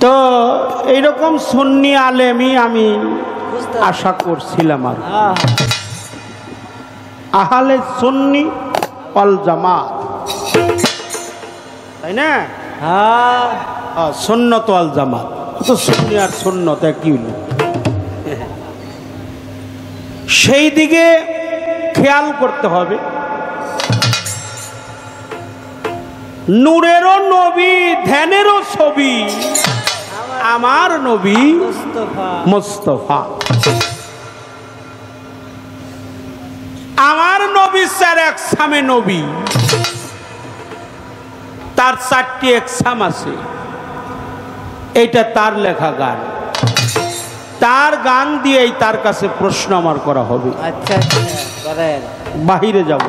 তো এইরকম সুন্নি আলেমই আমি আশা করছিলাম আর আহলে সুন্নি ওয়াল জামাত, তাই না? সুন্নত ওয়াল জামাত, তো সুন্নি আর সুন্নত একই হলো। সেই দিকে খেয়াল করতে হবে। নূরেরও নবী, ধ্যানেরও ছবি আমার নবী মুস্তাফা। আমার নবী স্যার একসামে নবী, তার 4টি একসাম আছে। এটা তার লেখা গান, তার গান দিয়েই তার কাছে প্রশ্ন আমার করা হবে। আচ্ছা করেন, বাহিরে যাব।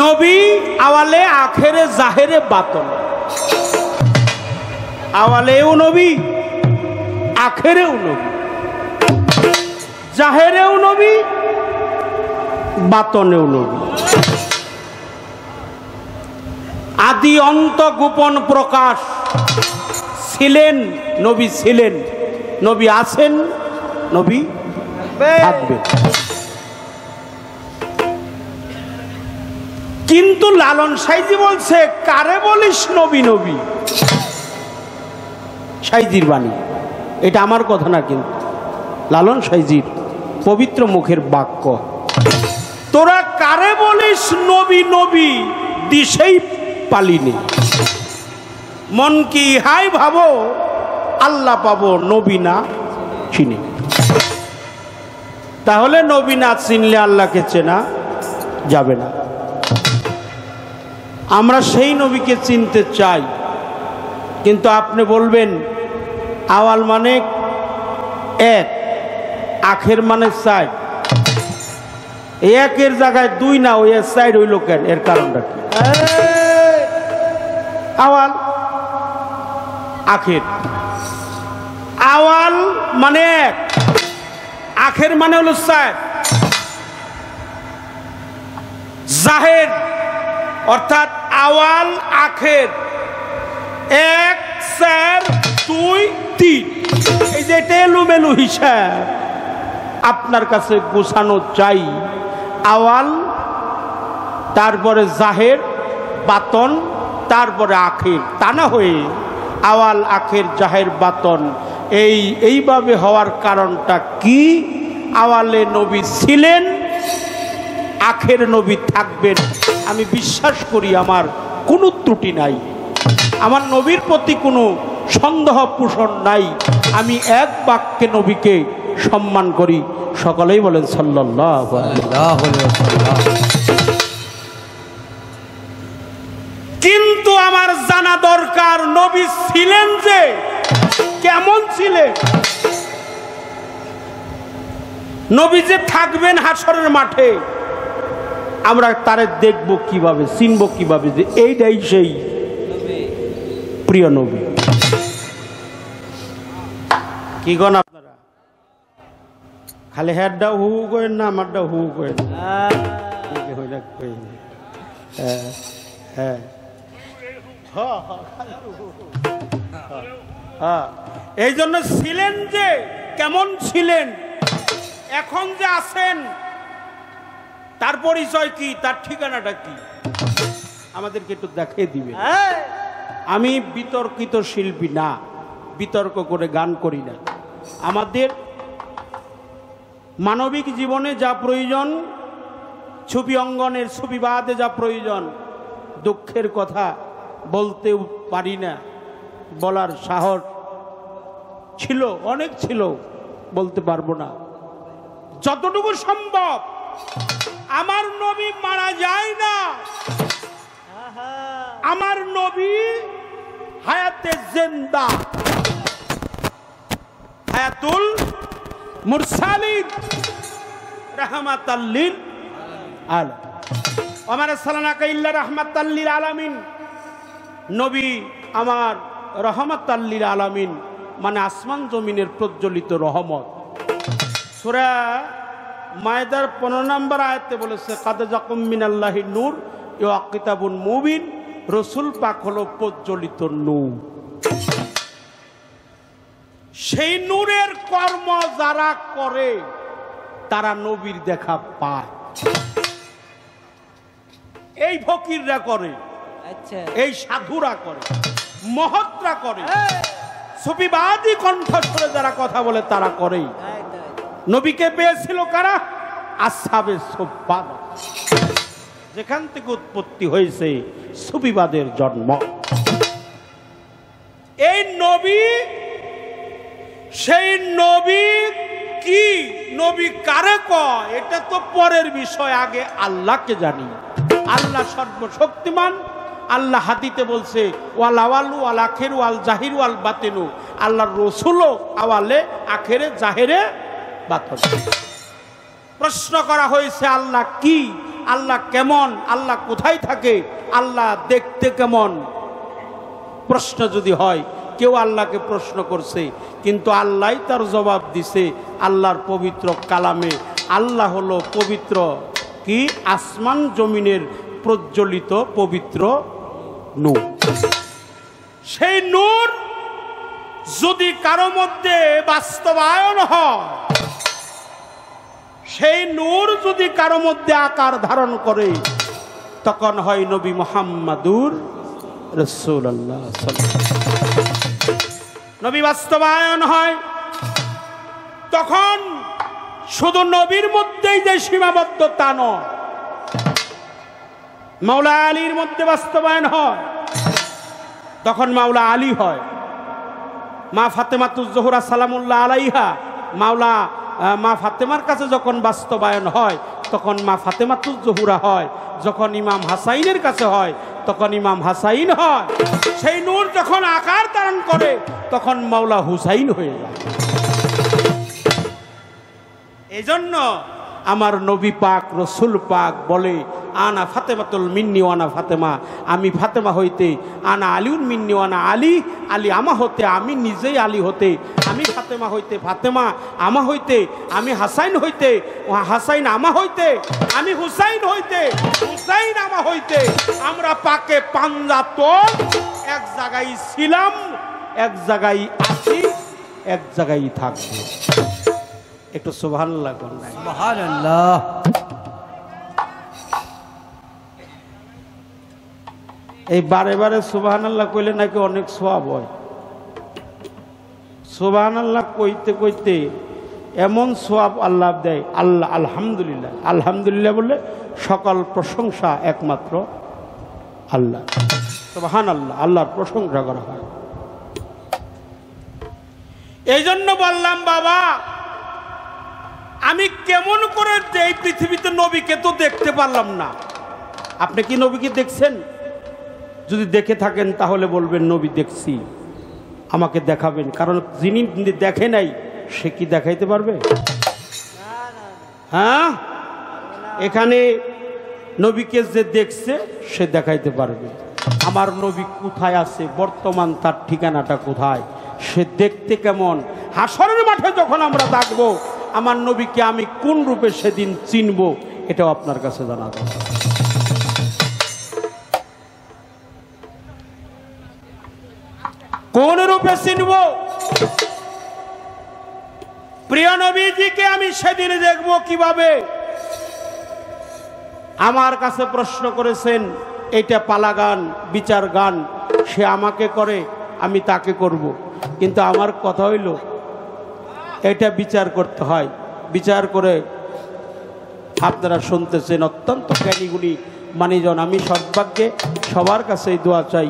নবী আওয়ালে আখেরে জাহেরে বাতন, আওয়ালেও নবী, আখেরেও নবী, জাহেরেও নবী, বাতনেও নবী। আদি অন্ত গোপন প্রকাশ ছিলেন, নবী ছিলেন, নবী আছেন, নবী থাকবে। কিন্তু লালন সাইজি বলছে, কারে বলিস নবী নবী? সাইজির বাণী, এটা আমার কথা না, কিন্তু লালন সাইজির পবিত্র মুখের বাক্য। তোরা কারে বলিস নবী নবী, দিশেই পালিনি। মন কি হাই ভাবো, আল্লাহ পাবো নবী না চিনি। তাহলে নবী না চিনলে আল্লাহকে চেনা যাবে না। আমরা সেই নবীকে চিনতে চাই, কিন্তু আপনি বলবেন আওয়াল মানে 1, আখের মানে 4। একের জায়গায় 2 না, ওই 4 হইল কেন? এর কারণটা কি? আওয়াল আখের, আওয়াল মানে 1, আখের মানে হলো 4। জাহের অর্থাৎ আওয়াল আখের 1 4 2 3, এই যে এলোমেলো হিসাব আপনার কাছে গোছানো চাই। আওয়াল, তারপরে জাহের, বাতন, তারপরে আখের। তা না হয়ে আওয়াল আখের জাহের বাতন এইভাবে হওয়ার কারণটা কি? আওয়ালে নবী ছিলেন, আখের নবী থাকবেন। আমি বিশ্বাস করি আমার কোনো ত্রুটি নাই, আমার নবীর প্রতি কোনো সন্দেহ পোষণ নাই। আমি এক বাক্যে নবীকে সম্মান করি। সকলেই বলেন সাল্লাল্লাহু আলাইহি ওয়াসাল্লাম। কিন্তু আমার জানা দরকার নবী ছিলেন যে, কেমন ছিলেন? নবী যে থাকবেন হাসরের মাঠে, আমরা তারে দেখব কিভাবে, চিনব কিভাবে যে এইটাই সেই প্রিয় নবী? কি গণ আপনারা? খালি হেডটাও হু করেন না, আমারটাও হু করেন। এই জন্য ছিলেন যে, কেমন ছিলেন, এখন যে আছেন তার পরিচয় কি, তার ঠিকানাটা কি আমাদেরকে একটু দেখিয়ে দিবে। আমি বিতর্কিত শিল্পী না, বিতর্ক করে গান করি না। আমাদের মানবিক জীবনে যা প্রয়োজন, ছবি অঙ্গনের ছবিবাদে যা প্রয়োজন, দুঃখের কথা বলতেও পারি না, বলার সাহস ছিল, অনেক ছিল, বলতে পারবো না। যতটুকু সম্ভব, আমার নবী মারা যায় না, আমার নবী হায়াতে জিন্দা, হায়াতুল মুরসালিন রাহমাতাল লিল আলামিন। ওয়া মা আরসালনাকা ইল্লা রাহমাতাল লিল আলামিন। নবী আমার রাহমাতাল লিল আলামিন, মানে আসমান জমিনের প্রজ্বলিত রহমত। সূরা মায়দার 15 নম্বর আয়াতে বলেছে, কাদ জাকুম মিনাল্লাহি নূর ওয়া কিতাবুন মুবিন রসুল পাক হলো প্রজ্বলিত নূর। সেই নূরের কর্ম যারা করে তারা নবীর দেখা পায়। এই ফকিররা করে, আচ্ছা, এই সাধুরা করে, মহৎরা করে, সুফিবাদী কণ্ঠস্বরে যারা কথা বলে তারা করেই। নবীকে পেয়েছিল কারা? আসহাবে সুফফাদ, যেখান থেকে উৎপত্তি হয়েছে সুফিবাদের জন্ম। এই নবী, সেই নবী কি, নবী কারে কয় এটা তো পরের বিষয়, আগে আল্লাহকে জানি। আল্লাহ সর্বশক্তিমান। আল্লাহ হাদিতে বলছে ওয়াল আওয়ালু ওয়াল আখিরু ওয়াল জাহিরু ওয়াল বাতিনু, আল্লাহর রসুলও আওয়ালে আখেরে জাহেরে বাতিনে। প্রশ্ন করা হয়েছে আল্লাহ কি, আল্লাহ কেমন, আল্লাহ কোথায় থাকে, আল্লাহ দেখতে কেমন। প্রশ্ন যদি হয়, কেউ আল্লাহকে প্রশ্ন করছে, কিন্তু আল্লাহই তার জবাব দিছে আল্লাহর পবিত্র কালামে। আল্লাহ হলো পবিত্র কি, আসমান জমিনের প্রজ্বলিত পবিত্র নূর। সেই নূর যদি কারো মধ্যে বাস্তবায়ন হয়, সেই নূর যদি কারো মধ্যে আকার ধারণ করে, তখন হয় নবী মুহাম্মাদুর রাসূলুল্লাহ। নবী বাস্তবায়ন হয়, তখন শুধু নবীর মধ্যেই যে সীমাবদ্ধতা নয়, মাওলা আলীর মধ্যে বাস্তবায়ন হয়, তখন মাওলা আলী হয়। মা ফাতেমাতুজ জোহরা সালামুল্লাহ আলাইহা, মা ফাতেমার কাছে যখন বাস্তবায়ন হয়, তখন মা ফাতেমাতুজ জোহরা হয়। যখন ইমাম হাসাইনের কাছে হয়, তখন ইমাম হাসাইন হয়। সেই নূর যখন আকার ধারণ করে, তখন মাওলা হুসাইন হয়ে যায়। এজন্য আমার নবী পাক রসুল পাক বলে আনা ফাতেমাতুল মিন্নি ওয়ানা ফাতেমা, আমি ফাতেমা হইতে, আনা আলিউল মিন্নি ওয়ানা আলী, আলী আমা হতে, আমি নিজেই আলী হতে, আমি ফাতেমা হইতে, ফাতেমা আমা হইতে, আমি হাসাইন হইতে, হাসাইন আমা হইতে, আমি হুসাইন হইতে, হুসাইন আমা হইতে। আমরা পাকে পাঞ্জাতন, এক জায়গায় ছিলাম, এক জায়গায় আছি, এক জায়গায় থাকবো। একটু সুবহানাল্লাহ বলুন। সুবহানাল্লাহ। এই বারে বারে সুবহানাল্লাহ কইলে নাকি অনেক সওয়াব হয়। সুবহানাল্লাহ কইতে কইতে এমন সওয়াব আল্লাহ দেয়। আল্লাহ আলহামদুলিল্লাহ, আলহামদুলিল্লাহ বলে সকল প্রশংসা একমাত্র আল্লাহ। সুবহানাল্লাহ, আল্লাহর প্রশংসা করা হয়। এই জন্য বললাম বাবা, আমি কেমন করে এই পৃথিবীতে নবীকে তো দেখতে পারলাম না। আপনি কি নবীকে দেখছেন? যদি দেখে থাকেন তাহলে বলবেন নবী দেখছি, আমাকে দেখাবেন। কারণ যিনি দেখে নাই সে কি দেখাইতে পারবে? হ্যাঁ, এখানে নবীকে যে দেখছে সে দেখাইতে পারবে। আমার নবী কোথায় আছে, বর্তমান তার ঠিকানাটা কোথায়, সে দেখতে কেমন, হাসরের মাঠে যখন আমরা থাকবো আমার নবীকে আমি কোন রূপে সেদিন চিনব, এটাও আপনার কাছে জানা দরকার। কোন রূপে চিনব? প্রিয় নবীজিকে আমি সেদিন দেখব কিভাবে? আমার কাছে প্রশ্ন করেছেন, এটা পালা গান, বিচার গান, সে আমাকে করে, আমি তাকে করব। কিন্তু আমার কথা হইল এটা বিচার করতে হয়। বিচার করে আপনারা শুনতেছেন, অত্যন্ত জ্ঞানীগুলি মানিজন। আমি সর্বাগ্যে সবার কাছে দোয়া চাই।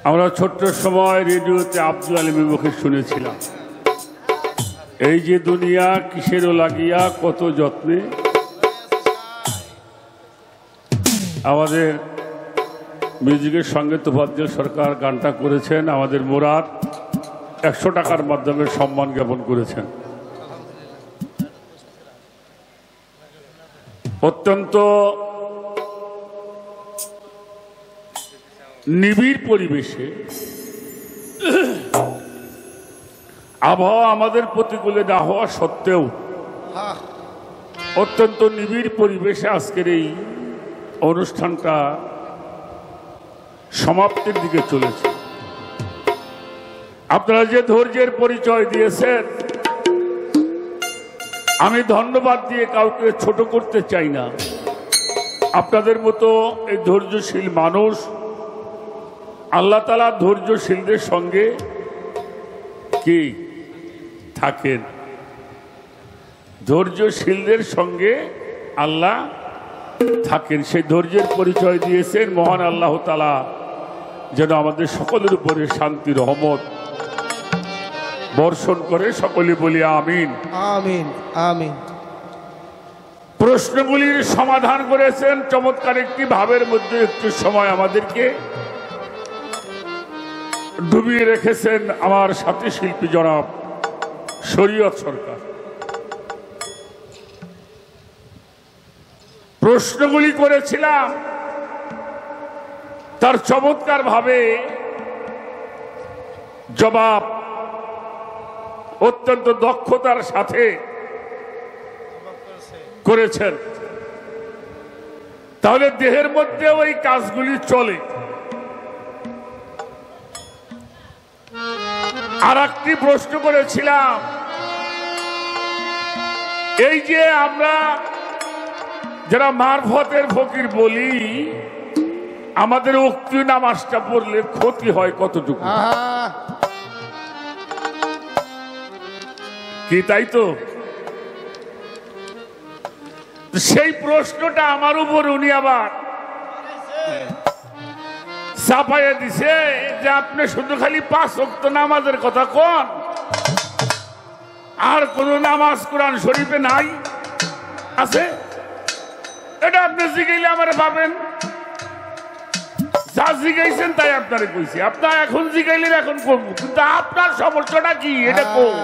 আমরা ছোট্ট সময় রেডিওতে আব্দুল আলীমের মুখে শুনেছিলাম, এই যে দুনিয়া কিসেরও লাগিয়া কত যত্নে। আমাদের মিউজিকের সঙ্গে তোফাজ্জল সরকার গানটা করেছেন, আমাদের মুরাদ 100 টাকার মাধ্যমে সম্মান জ্ঞাপন করেছেন। অত্যন্ত নিবিড় পরিবেশে, আবহাওয়া আমাদের প্রতিকূলে না হওয়া সত্ত্বেও অত্যন্ত নিবিড় পরিবেশে আজকের এই অনুষ্ঠানটা সমাপ্তির দিকে চলেছে। আপনারা যে ধৈর্যের পরিচয় দিয়েছেন, আমি ধন্যবাদ দিয়ে কাউকে ছোট করতে চাই না। আপনাদের মতো এই ধৈর্যশীল মানুষ, আল্লাহ তাআলা ধৈর্যশীলদের সঙ্গে কি থাকেন, ধৈর্যশীলদের সঙ্গে আল্লাহ থাকেন। সেই ধৈর্যের পরিচয় দিয়েছেন মহান আল্লাহ তাআলা যেন আমাদের সকলের উপরে শান্তি রহমত বর্ষণ করে। সকলে বলি আমিন আমিন আমিন। প্রশ্নগুলির সমাধান করেছেন চমৎকার একটি ভাবের মধ্যে। একটু সময় আমাদেরকে ডুবিয়ে রেখেছেন আমার সাথী শিল্পী জনাব শরীয়ত সরকার। প্রশ্নগুলি করেছিলাম, তার চমৎকার ভাবে জবাব অত্যন্ত দক্ষতার সাথে করেছেন। তাহলে দেহের মধ্যে ওই কাজগুলি চলে। আর একটি প্রশ্ন করেছিলাম, এই যে আমরা যারা মারফতের ফকির বলি, আমাদের উক্তি নামাজটা পড়লে ক্ষতি হয় কতটুকু? কি তাই তো? সেই প্রশ্নটা আমার উপর উনি আবার চাপাইয়া দিছে যে আপনি শুধু খালি 5 ওয়াক্ত নামাজের কথা কোন, আর কোন নামাজ কোরআন শরীফে নাই আছে? এটা আপনি জিগাইলে আমার পাবেন। যা জিগাইছেন তাই আপনারে কইছি। আপনার এখন জিগাইলেন এখন করবো, কিন্তু আপনার সমস্যাটা কি এটা কোন?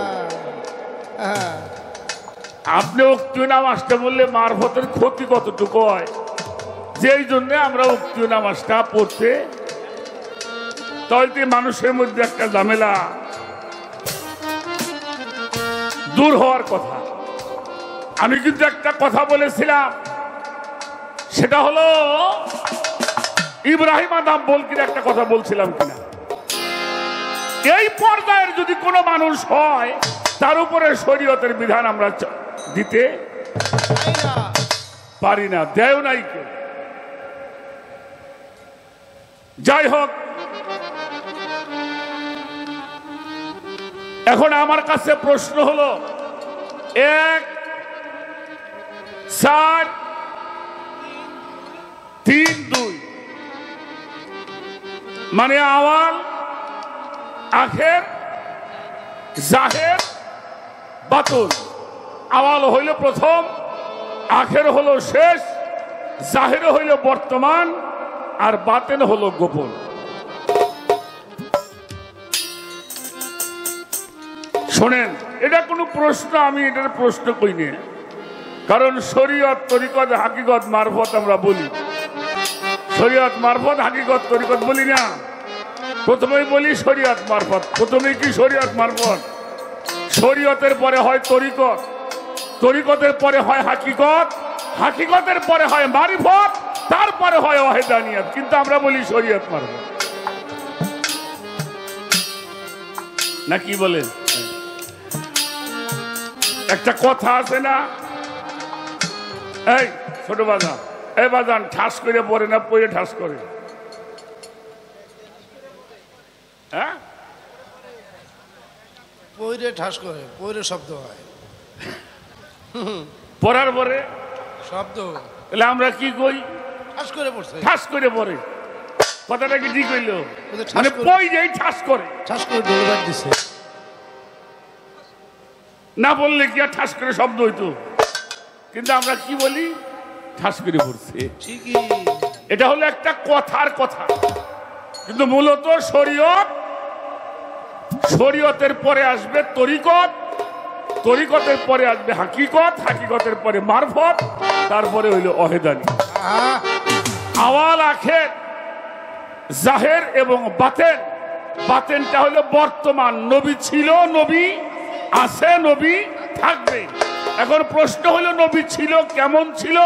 আপনি উক্তি নামাজটা বললে মারফতের ক্ষতি কতটুকু হয়, যেই জন্য আমরা উক্তি নামাজটা পড়তে, তাহলে মানুষের মধ্যে একটা ঝামেলা দূর হওয়ার কথা। আমি কিন্তু একটা কথা বলেছিলাম, সেটা হলো ইব্রাহিম আদম বলকির একটা কথা বলছিলাম কিনা, এই পর্যায়ের যদি কোনো মানুষ হয় তার উপরে শরীয়তের বিধান আমরা দিতে পারি না, দেয় নাই কেউ। যাই হোক, এখন আমার কাছে প্রশ্ন হলো 1 4 3 2 মানে আওয়াল আখের জাহের বাতুন। আওয়াল হইল প্রথম, আখের হলো শেষ, জাহের হইল বর্তমান, আর বাতেন হলো গোপন। শোনেন, এটা কোনো প্রশ্ন, আমি এটার প্রশ্ন কই না, কারণ শরীয়ত তরিকত হাকিকত মারফত আমরা বলি। শরীয়ত মারফত হাকিকত তরিকত বলি না, প্রথমেই বলি শরীয়ত মারফত। প্রথমেই কি শরীয়ত মারফত? শরীয়তের পরে হয় তরিকত, তরিকতের পরে হয় হাকিকত, হাকিকতের পরে হয় মারিফত, তারপরে হয় ওয়াহিদানিয়ত। কিন্তু আমরা বলি শরীয়ত মারফত, না কি বলেন? একটা কথা আছে না, এই ছোট বাজান, এই বাজান ঠাস করে পড়ে না, পড়ে ঠাস করে? হ্যাঁ, পইরে ঠাস করে, পইরে শব্দ হয়, পড়ার পরে শব্দ। তাহলে আমরা কি কই? ঠাস করে পড়ছে, ঠাস করে পড়ে। কথাটা কি ঠিক হইল? ঠাস মানে করে- পই যেই ঠাস করে, ঠাস করে দৌড়ার দিছে। না বললে কি আর ঠাস করে শব্দ হইতো? কিন্তু আমরা কি বলি? ঠাস করে পড়ছে। ঠিকই। এটা হলো একটা কথার কথা, কিন্তু মূলত শরীয়ত, শরীয়তের পরে আসবে তরিকত, তরিকতের পরে আসবে হাকিকত, হাকিকতের পরে মারফত, তারপরে হইল ওয়াহিদানি। আওয়াল আখের জাহের এবং বাতেন। বাতেনটা হলো বর্তমান। নবী ছিল, নবী আছে, নবী থাকবে। এখন প্রশ্ন হলো নবী ছিল কেমন ছিল,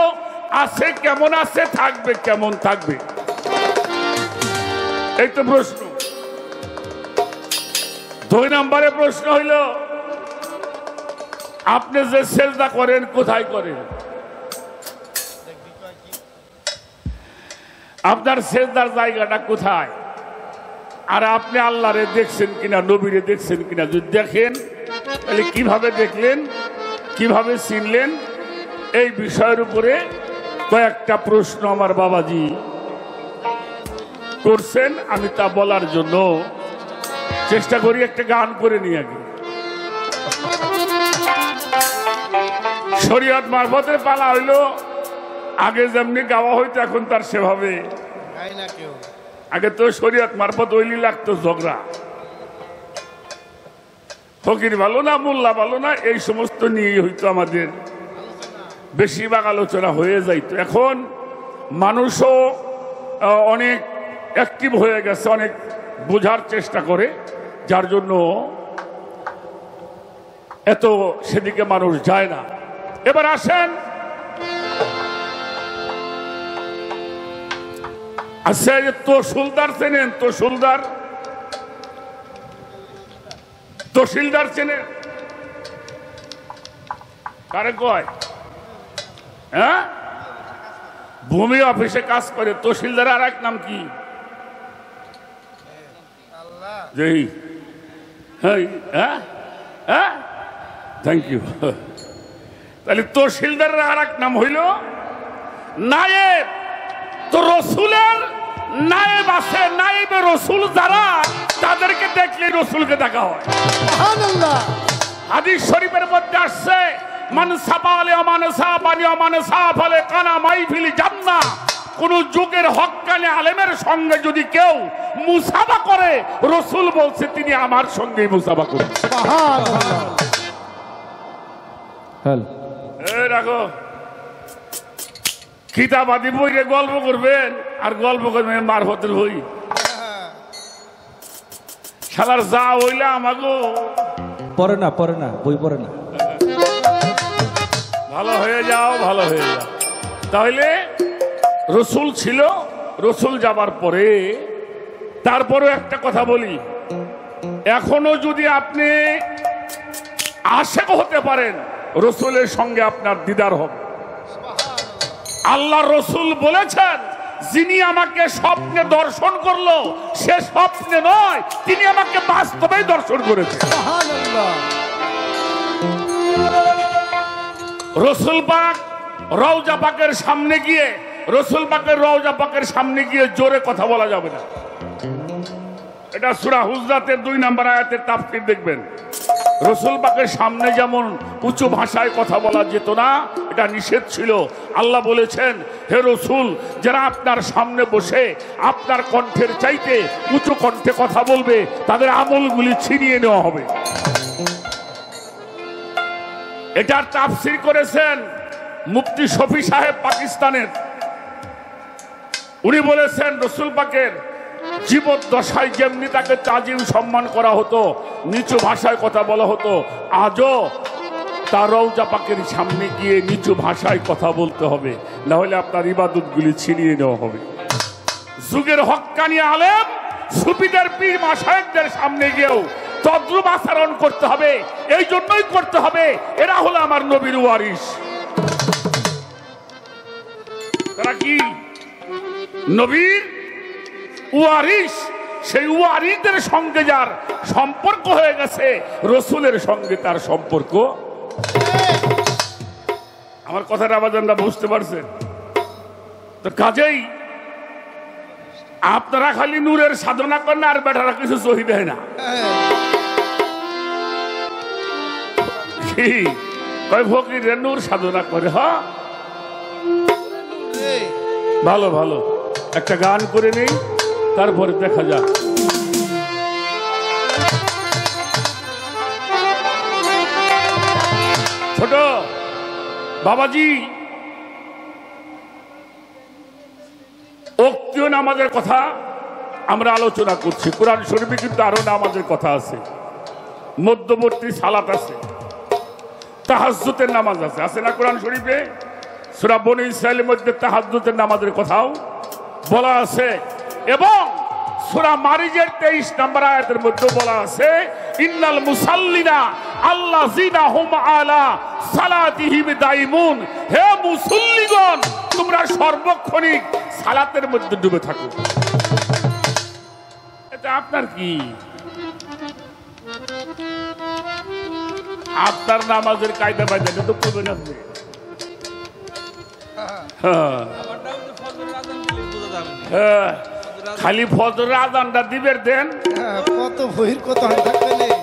আছে কেমন আছে, থাকবে কেমন থাকবে, এই তো প্রশ্ন। 2 নম্বরে প্রশ্ন হইল আপনি যে সেজদা করেন কোথায় করেন? আপনার সেজদার জায়গাটা কোথায়? আর আপনি আল্লাহরে দেখছেন কিনা, নবীরে দেখছেন কিনা? যদি দেখেন তাহলে কিভাবে দেখলেন, কিভাবে চিনলেন? এই বিষয়ের উপরে কয়েকটা প্রশ্ন আমার বাবাজি করছেন, আমি তা বলার জন্য চেষ্টা করি। একটা গান করে নিয়ে আগে শরীয়ত মারফতের পালা হইলো, আগে যেমনি গাওয়া হইতো এখন তার সেভাবে গায় না কেউ। আগে তো শরীয়ত মারফত হইলি লাগতো ঝগড়া, ফকির ভালো না মোল্লা ভালো না, এই সমস্ত নিয়েই হইতো আমাদের বেশিরভাগ আলোচনা হয়ে যাইতো। এখন মানুষও অনেক অ্যাক্টিভ হয়ে গেছে, অনেক বোঝার চেষ্টা করে, যার জন্য এত সেদিকে মানুষ যায় না। এবার আসেন, আচ্ছা তহসিলদার চেনেন? তহসিলদার চেনেন? কারে কয়? হ্যাঁ, ভূমি অফিসে কাজ করে তহসিলদার। আর এক নাম কি? হ্যাঁ, থ্যাংক ইউ। তাহলে তহসিলদারের আর এক নাম হইল নায়েব। তো রসুলের নায়েব আছে, নায়েবে রসুল যারা, তাদেরকে দেখলে রসুলকে দেখা হয়। হাদিস শরীফের মধ্যে আসছে মান সাবালে মান সাবানি মান সাফালে কানা মাইফিল জান্নাহ। কোন যুগের হক্কানি আলেমের সঙ্গে যদি কেউ মুসাফা করে, রসুল বলছে তিনি আমার সঙ্গেই মুসাফা করবেন। রাখো কিতাবাদি বইরে গল্প করবেন, আর গল্প করবেন মারফতের বই। শালার যা হইলে আমাকে পড়ে না বই পড়ে না। ভালো হয়ে যাও, ভালো হয়ে যাও। তাহলে রসুল ছিল, রসুল যাবার পরে তারপরও একটা কথা বলি, এখনো যদি আপনি আশেক হতে পারেন, রসুলের সঙ্গে আপনার দিদার হবে। আল্লাহ রসুল বলেছেন, যিনি আমাকে স্বপ্নে দর্শন করলো, সে স্বপ্নে নয়, তিনি আমাকে বাস্তবে দর্শন করেছেন। রসুল পাক রওজা পাকের সামনে গিয়ে, রসুল পাকের রওজা পাকের সামনে গিয়ে জোরে কথা বলা যাবে না। এটা সূরা হুজরাতের 2 নম্বর আয়াতের তাফসীর দেখবেন। রসুল পাকের সামনে যেমন উঁচু ভাষায় কথা বলা যেত না, এটা নিষেধ ছিল। আল্লাহ বলেছেন, হে রসুল, যারা আপনার সামনে বসে আপনার কণ্ঠের চাইতে উঁচু কণ্ঠে কথা বলবে, তাদের আমলগুলি ছিনিয়ে নেওয়া হবে। এটার তাফসীর করেছেন মুফতি শফি সাহেব পাকিস্তানের। উনি বলেছেন, রসুল পাকের জীবদ্দশায় যেমনি তাকে তাজিম সম্মান করা হতো, নিচু ভাষায় কথা বলা হতো, আজও তার রওজা পাকের সামনে গিয়ে নিচু ভাষায় কথা বলতে হবে, না হলে আপনার ইবাদতগুলি ছিনিয়ে নেওয়া হবে। যুগের হক্কানি আলেম সুফিদের পীর মাশায়েখদের সামনে গিয়েও তদ্রূপ আচরণ করতে হবে। এই জন্যই করতে হবে, এরা হলো আমার নবীর ওয়ারিস। তারা কি নবীর ওয়ারিস? সেই ওয়ারিসদের সঙ্গে যার সম্পর্ক হয়ে গেছে, রসুলের সঙ্গে তার সম্পর্ক। আমার কথাটা আবাজানরা বুঝতে পারছেন তো? কাজেই আপনারা খালি নূরের সাধনা করেন, আর বেটারা কিছু সহি দেয় না। কয় ফকির নূর সাধনা করে। হ্যাঁ, ভালো ভালো, একটা গান করে নেই, তারপরে দেখা যাক। ছোট বাবাজি, ওক্তীয় নামাজের কথা আমরা আলোচনা করছি। কোরআন শরীফে কিন্তু আরো নামাজের কথা আছে, মধ্যবর্তী সালাত আছে। তাহাজ্জুদের নামাজ আছে, আছে না কোরআন শরীফে? সূরা বনী ইসরাঈলের মধ্যে তাহাজ্জুদের নামাজের কথাও বলা আছে এবং সূরা মারিজের 23 নম্বর আয়াতের মধ্যে বলা আছে ইন্নাল মুসাল্লিনা আল্লাযিনা হুম আলা সালাতিহিম দাইমুন। হে মুসল্লিগণ, তোমরা সর্বক্ষণিক সালাতের মধ্যে ডুবে থাকো। এটা আপনার কি? আপনার নামাজের কায়দা বায়দা তো করবেন আপনি। হ্যাঁ, খালি ফজরের আযানটা দিবের দেন। কত বহির কত হাত থাকবে নেই।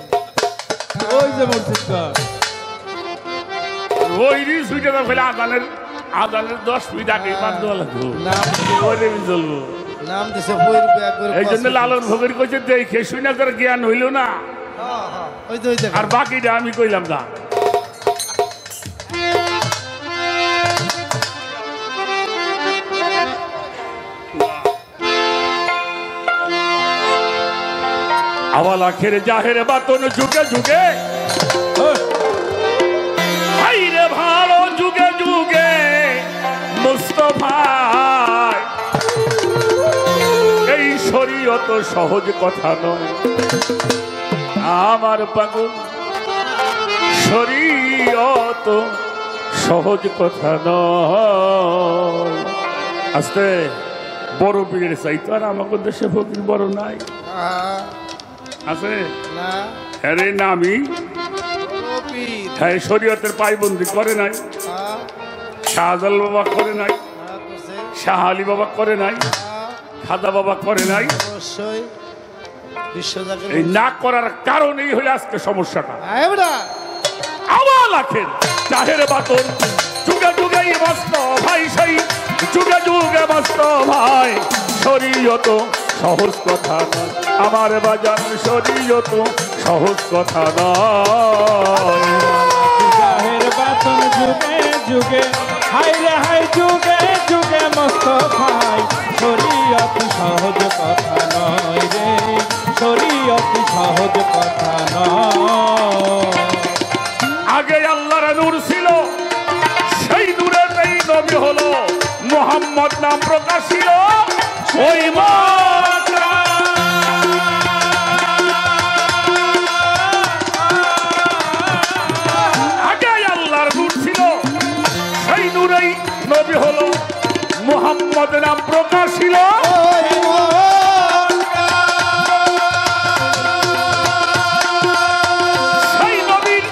ওই যে মসজিদটা ওই সুইটা তো ফেলে আযানের 10 মিনিট আগে বাদ দেওয়া লাগবে। চলবো নাম দিছে বহির ব্যাগ করে। এই জন্য লালন ভগের কইছে দেখে শুনে তার জ্ঞান হইল না, ওই তো ওই দেখ। আর বাকিটা আমি কইলাম না। আওয়াল আখের জাহের বাতন যুগে যুগে, ভাইরে ভালো যুগে যুগে মুস্তাফা। এই শরীয়ত সহজ কথা নয় আমার পাগল, শরীয়ত সহজ কথা নয়। আস্তে বড় পীরের চাইতো আর আমাকে দেশে ফকির বড় নাই আছে না। আরে না আমি পীর হ্যাঁ শরীয়তের পাইবন্দি করে নাই, শাহজাল বাবা করে নাই, করছে শাহ আলী বাবা করে নাই, খাদা বাবা করে নাই। অবশ্যই বিশ্বজাগের এই না করার কারণেই হলে আজকে সমস্যাটা। এবড়া আওয়াল আখের জাহের বাতন যুগে যুগে মস্ত ভাই, সেই যুগে যুগে মস্ত ভাই। শরীয়ত সহজ কথা নয় আমার বাজান, শরীয়ত সহজ কথা নয়। জাহের বাতন যুগে যুগে, হাই রে হাই যুগে যুগে মোস্তফাই। শরীয়ত সহজ কথা নয় রে, শরীয়ত সহজ কথা নয়। আগে আল্লাহর নূর ছিল, সেই নূরের এই নবী হলো মুহাম্মদ নাম প্রকাশ ছিল ওই মক্কা। আগে আল্লাহর নূর ছিল, সেই নূরেই নবী হলো মুহাম্মদ নাম প্রকাশ ছিল। সেই নবীর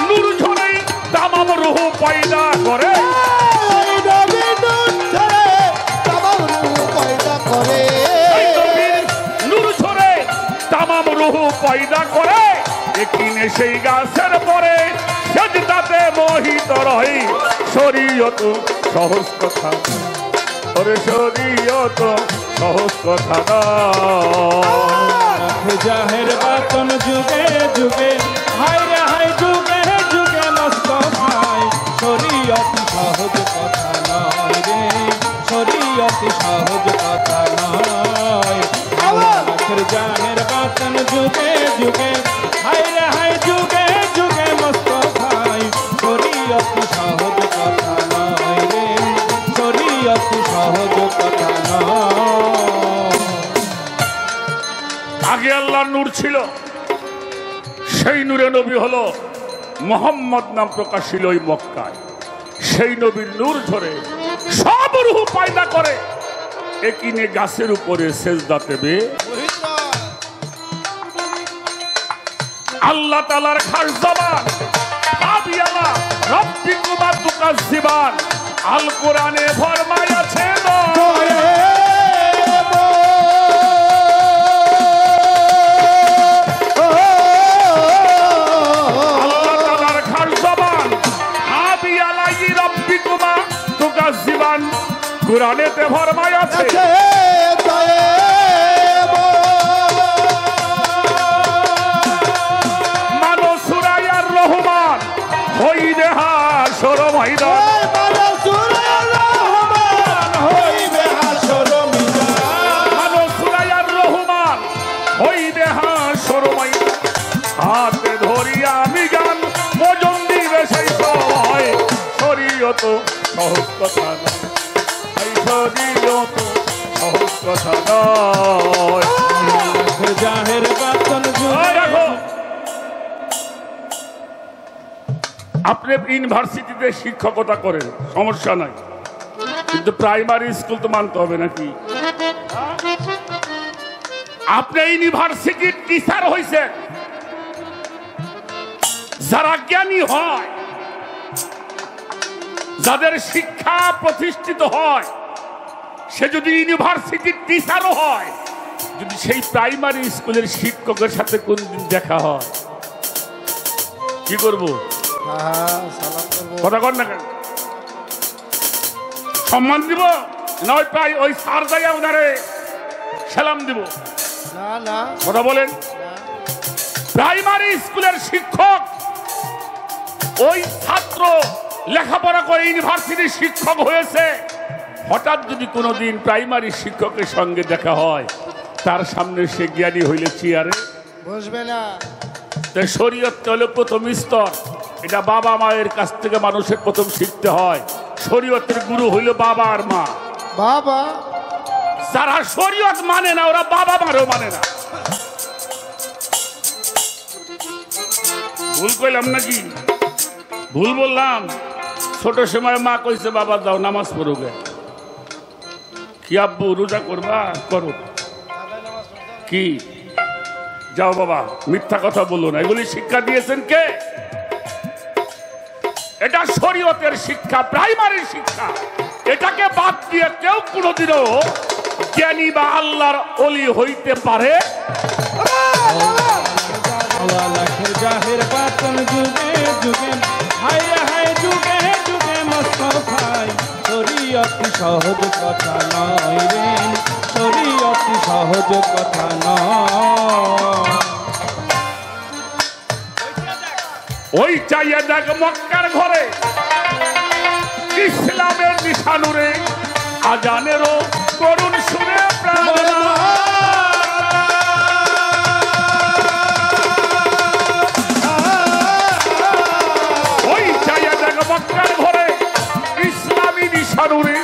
নূর ঝরেই তামাম রূহ পয়দা করে, সেই নবীর নূর ঝরে তামাম রূহ পয়দা করে। একিনে সেই গাছের পরে সেজদাতে মোহিত রই। শরীয়ত সহজ কথা, ওরে শরীয়ত সহজ কথা নয়। জাহের বাতন যুগে যুগে, হাই রে হাই যুগে যুগে মোস্তফাই। শরীয়ত সহজ কথা নয় রে, শরীয়ত সহজ কথা নয়। আখের জাহের বাতন যুগে যুগে, হাই রে হাই যুগে যুগে মোস্তফাই। শরীয়ত সহজ কথা নয় রে, শরীয়ত সহজ কথা নয়। আগে আল্লাহর নূর ছিল, সেই নূরে নবী হলো মুহাম্মদ নাম প্রকাশ ছিল ওই মক্কায়। সেই নবীর নূর ঝরে সব রূহ পয়দা করে। একিনে গাছের উপরে সেজদা দেবে আল্লাহ তাআলার খাস জবান আবিয়ালা রব্বিকুমা তুকাজ্জিবান। আল কোরআনে ফরমায় আছে আল্লাহ তাআলার খাস জবান আবিয়ালা রব্বিকুমা তুকাজ্জিবান। কোরআনেতে ফরমায় আছে হই দেহা সরমাইদা, সুরায়ার রহমান হই দেহা সরমাইদা। হাতে ধরিয়া আমি গান ওজন দিবে সেই তো সহজ কথা নয়, এই শরীয়ত সহজ কথা নয়। জাহের বাতন ওই দেখো, যুগে আপনি ইউনিভার্সিটিতে শিক্ষকতা করেন, সমস্যা নাই, কিন্তু প্রাইমারি স্কুল তো মানতে হবে নাকি? আপনি ইউনিভার্সিটির টিচার হয়েছেন, যারা জ্ঞানী হয়, যাদের শিক্ষা প্রতিষ্ঠিত হয়, সে যদি ইউনিভার্সিটির টিচারও হয়, যদি সেই প্রাইমারি স্কুলের শিক্ষকের সাথে কোনদিন দেখা হয়, কি করব? সালাম করবো। কথা কর না কেন? সম্মান দিব না ওই প্রায় ওই সার যাইয়া ওনারে সালাম দিব? না না কথা বলেন। প্রাইমারি স্কুলের শিক্ষক ওই ছাত্র লেখাপড়া করে ইউনিভার্সিটির শিক্ষক হয়েছে, হঠাৎ যদি কোনোদিন প্রাইমারি শিক্ষকের সঙ্গে দেখা হয়, তার সামনে সে জ্ঞানী হইলে চেয়ারে বসবে না। তাই শরীয়ত হলো প্রথম স্তর, এটা বাবা মায়ের কাছ থেকে মানুষের প্রথম শিখতে হয়। শরীয়তের গুরু হইল বাবা আর মা। বাবা যারা শরীয়ত মানে না, ওরা বাবা মারেও মানে না। ভুল কইলাম নাকি? ভুল বললাম? ছোট সময় মা কইছে বাবা যাও নামাজ পড়োগে, কি আব্বু রোজা করবা? করো। কি যাও বাবা, মিথ্যা কথা বলো না। এগুলি শিক্ষা দিয়েছেন কে? এটা শরীয়তের শিক্ষা, প্রাইমারি শিক্ষা। এটাকে বাদ দিয়ে কেউ কোনোদিনও জ্ঞানী বা আল্লাহর ওলি হইতে পারে? লাখের জাহের বাতন যুগে যুগে হায় হায় যুগে যুগে মুস্তাফাই শরীয়ত সহজ কথা নয় রে, শরীয়ত সহজ কথা নয়। ওই চাইয়া দেখ মক্কার ঘরে ইসলামের নিশানুরে আজানেরও করুণ সুরে প্রাণ। ওই চাইয়া দেখ মক্কার ঘরে ইসলামী নিশানুরে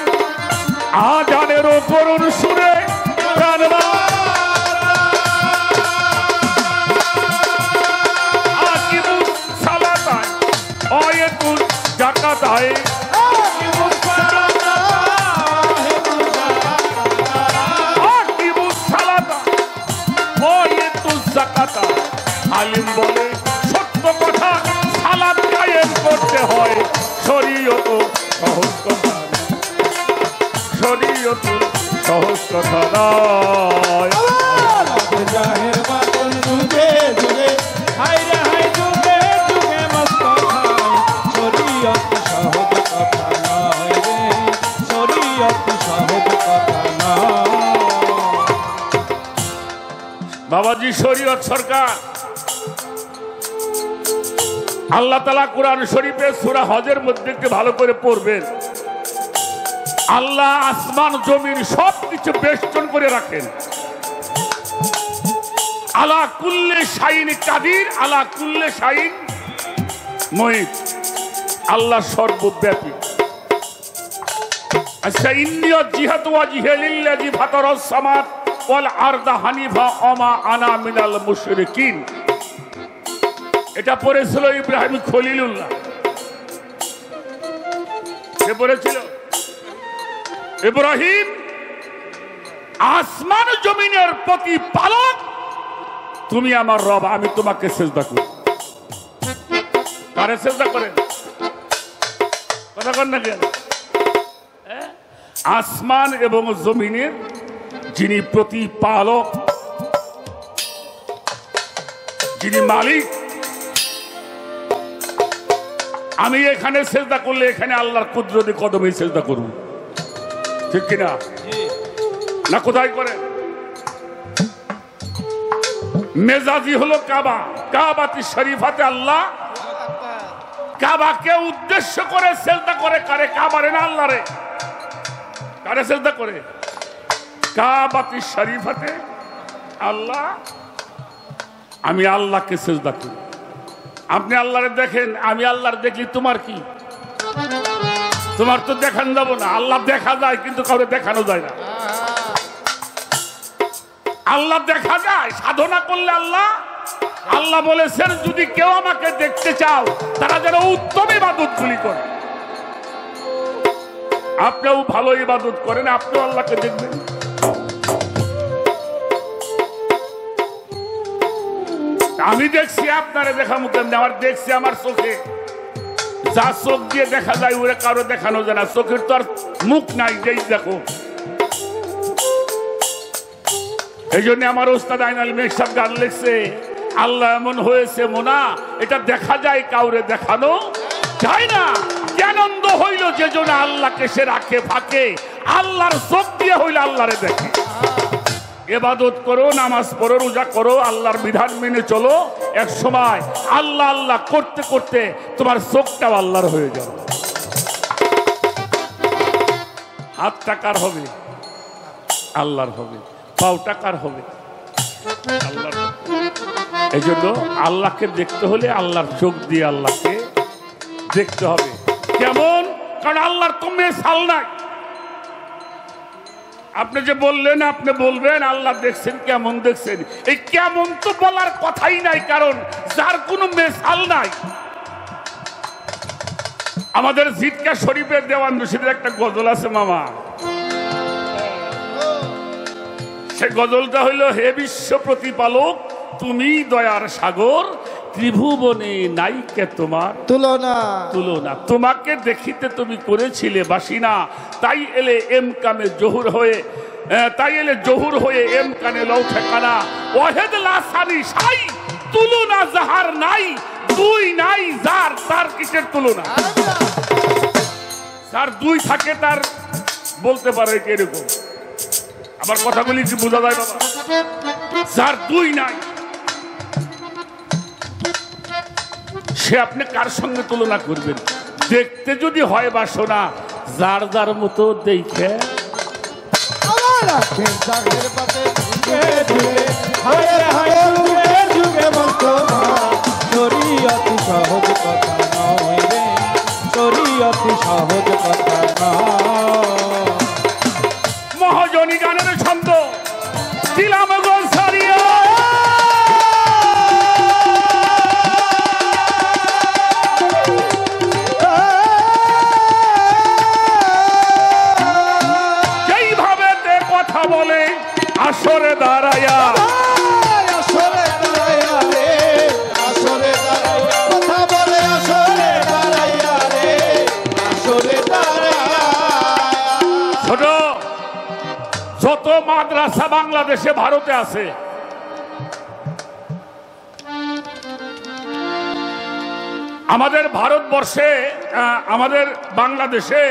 আজানেরও করুণ সুরে প্রাণ। জাকাতায় আলিম বলে সত্য কথা সালাত কায়েম করতে হয়। শরীয়ত সহজ কথা, শরীয়ত সহজ কথা নয়। জাহের বাতন যুগে যুগে হায় রে হায় যুগে যুগে মুস্তাফাই শরীয়ত সহজ কথা নয় রে, শরীয়ত সহজ কথা নয়। বাবাজি শরীয়ত সরকার আল্লাহ তাআলা কোরআন শরীফে সূরা হজের মধ্যে একটু ভালো করে পড়বেন। আল্লাহ আসমান জমিন সবকিছু বেষ্টন করে রাখেন। আলা কুল্লে শাইন কাদির, আলা কুল্লে শাইন মুহিত। আল্লাহ সর্বব্যাপী। আচ্ছা, ইন্নিয়া জিহাতু ওয়াজহি লিল্লাযী ফাতারাস সামাওয়াতি ওয়াল আরদা হানিফা ওমা আনা মিনাল মুশরিকিন। এটা পড়েছিল ইব্রাহিম খলিলুল্লাহ। কে পড়েছিল? ইব্রাহিম। আসমান জমিনের প্রতিপালক তুমি আমার রব, আমি তোমাকে সেজদা করি। কারে সেজদা করেন? কথা কন না কেন? আসমান এবং জমিনের যিনি প্রতিপালক, যিনি মালিক, আমি এখানে সেজদা করলে এখানে আল্লাহর কুদরতি কদমে সেজদা করব, ঠিক কিনা? না কোথায় করে? মেজাজি হলো কাবা, কাবাতি শরীফাতে আল্লাহ কাবাকে উদ্দেশ্য করে সেজদা করে। কারে? কাবারে না আল্লাহরে। কারে সেজদা করে? কাবাতি শরীফাতে আল্লাহ। আমি আল্লাহকে সেজদা করি। আপনি আল্লাহরে দেখেন, আমি আল্লাহর দেখি, তোমার কি? তোমার তো দেখান যাব না। আল্লাহ দেখা যায় কিন্তু কাউকে দেখানো যায় না। আল্লাহ দেখা যায় সাধনা করলে। আল্লাহ বলেছেন যদি কেউ আমাকে দেখতে চাও তারা যেন উত্তম ইবাদত গুলি করে। আপনিও ভালো ইবাদত করেন, আপনিও আল্লাহকে দেখবেন। আমি দেখছি, আপনারা দেখামু কেমনি? আমার দেখছি আমার চোখে, যা চোখ দিয়ে দেখা যায় ওরা কারো দেখানো যায় না। চোখের তো আর মুখ নাই, যেই দেখো। এই জন্য আমার ওস্তাদ আইনাল মেঘ সাহেব গান লিখছে, আল্লাহ এমন হয়েছে মোনা, এটা দেখা যায় কাউরে দেখানো যায় না। আনন্দ হইল যে জন্য আল্লাহকে সে রাখে ফাঁকে, আল্লাহর চোখ দিয়ে হইল আল্লাহরে দেখে। ইবাদত করো, নামাজ পড়ো, রোজা করো, আল্লাহর বিধান মেনে চলো। এক সময় আল্লাহ আল্লাহ করতে করতে তোমার চোখটাও আল্লাহর হয়ে যাবে। হাত টাকার হবে, আল্লাহর হবে। পাও টাকার হবে, আল্লাহর হবে। এই জন্য আল্লাহকে দেখতে হলে আল্লাহর চোখ দিয়ে আল্লাহকে দেখতে হবে। কেমন? কারণ আল্লাহর তো মেসাল নাই। আপনি যে বললেন, আপনি বলবেন আল্লাহ দেখছেন, কেমন দেখছেন? এই কেমন তো বলার কথাই নাই, কারণ যার কোনো মেসাল নাই। আমাদের জিটকা শরীফের দেওয়ান রশিদের একটা গজল আছে মামা। সে গজলটা হইল, হে বিশ্ব প্রতিপালক তুমি দয়ার সাগর, ত্রিভুবনে নাই কে তোমার তুলনা। তোমাকে দেখিতে তুমি করেছিলে বাসিনা, তাই এলে এম কামে জহুর হয়ে, তাই এলে জহুর হয়ে এম কানে লও ঠিকানা। ওয়াহেদ লাসানি সাই তুলনা যাহার নাই, দুই নাই যার, তার কিসের তুলনা? যার দুই থাকে তার বলতে পারে এরকম। আমার কথাগুলি কি বোঝা যায় বাবা? যার দুই নাই সে আপনি কার সঙ্গে তুলনা করবেন? দেখতে যদি হয় বাসনা, যার যার মতো দেখে সহজ কথা নয় রে, শরীয়ত সহজ কথা নয়। মহাজনী গানের ছন্দ দিলাম গো সারিয়া, যেইভাবে তে কথা বলে আসরে দাঁড়াইয়া, ছোট যত মাদ্রাসা বাংলাদেশে ভারতে আছে, আমাদের ভারতবর্ষে আমাদের বাংলাদেশে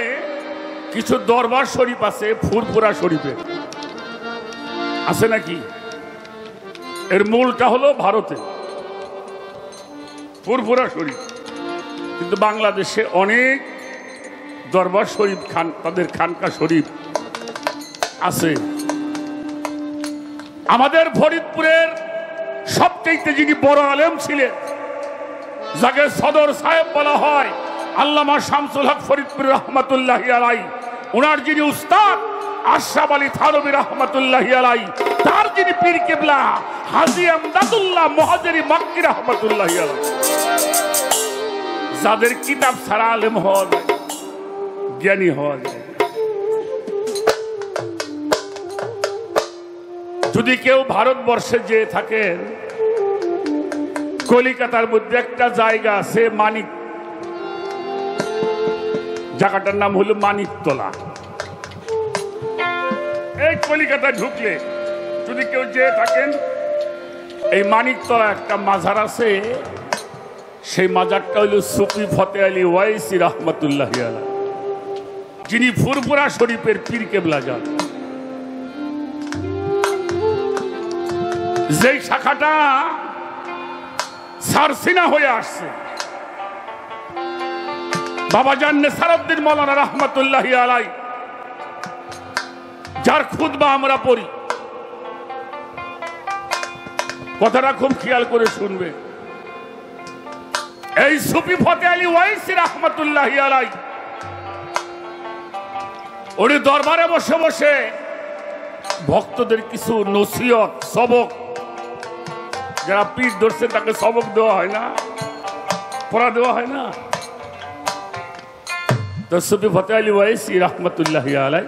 কিছু দরবার শরীফ আছে, ফুরফুরা শরীফে আছে নাকি? এর মূলটা হলো ভারতে ফুরফুরা শরীফ, কিন্তু বাংলাদেশে অনেক দরবার শরীফ তাদের খানকা শরীফ আছে। আমাদের ফরিদপুরের সবচেয়ে যিনি বড় আলেম ছিলেন, যাকে সদর সাহেব বলা হয়, আল্লামা শামসুল হক ফরিদপুর রহমতুল্লাহি আলাই, ওনার যিনি উস্তাদ আশরাফ আলী থানভী রহমতুল্লাহি আলাই, তার যিনি পীর কিবলা হাজী আমদাদুল্লাহ মুহাজিরি মক্কি রহমতুল্লাহি আলাই, যাদের কিতাব ছাড়া আলেম হওয়া যায়, জ্ঞানী হওয়া যায়। যদি কেউ ভারতবর্ষে যে থাকেন, কলিকাতার মধ্যে একটা জায়গা আছে মানিক, জায়গাটার নাম হলো মানিকতলা। এই কলিকাতায় ঢুকলে যদি কেউ যে থাকেন, এই মানিকতলা একটা মাজার আছে, সেই মাজারটা হইল সুফি ফতে আলী ওয়াইসি রহমতুল্লাহি আলাইহি, যিনি ফুরফুরা শরীফের পীর কেবলা যান। যেই শাখাটা সারসিনা হয়ে আসছে, বাবাজান নেসারউদ্দিন মাওলানা রহমতুল্লাহি আলাইহি, যার খুতবা আমরা পড়ি, কথাটা খুব খেয়াল করে শুনবে। এই সুফি ফতে আলী ওয়াইসি রহমতুল্লাহি আলাইহি উনি দরবারে বসে বসে ভক্তদের কিছু নসিহত সবক, যারা পীর ধরছে তাকে সবক দেওয়া হয় না, পড়া দেওয়া হয় না। তো সুফি ফতে আলী ওয়াইসি রহমতুল্লাহ আলাই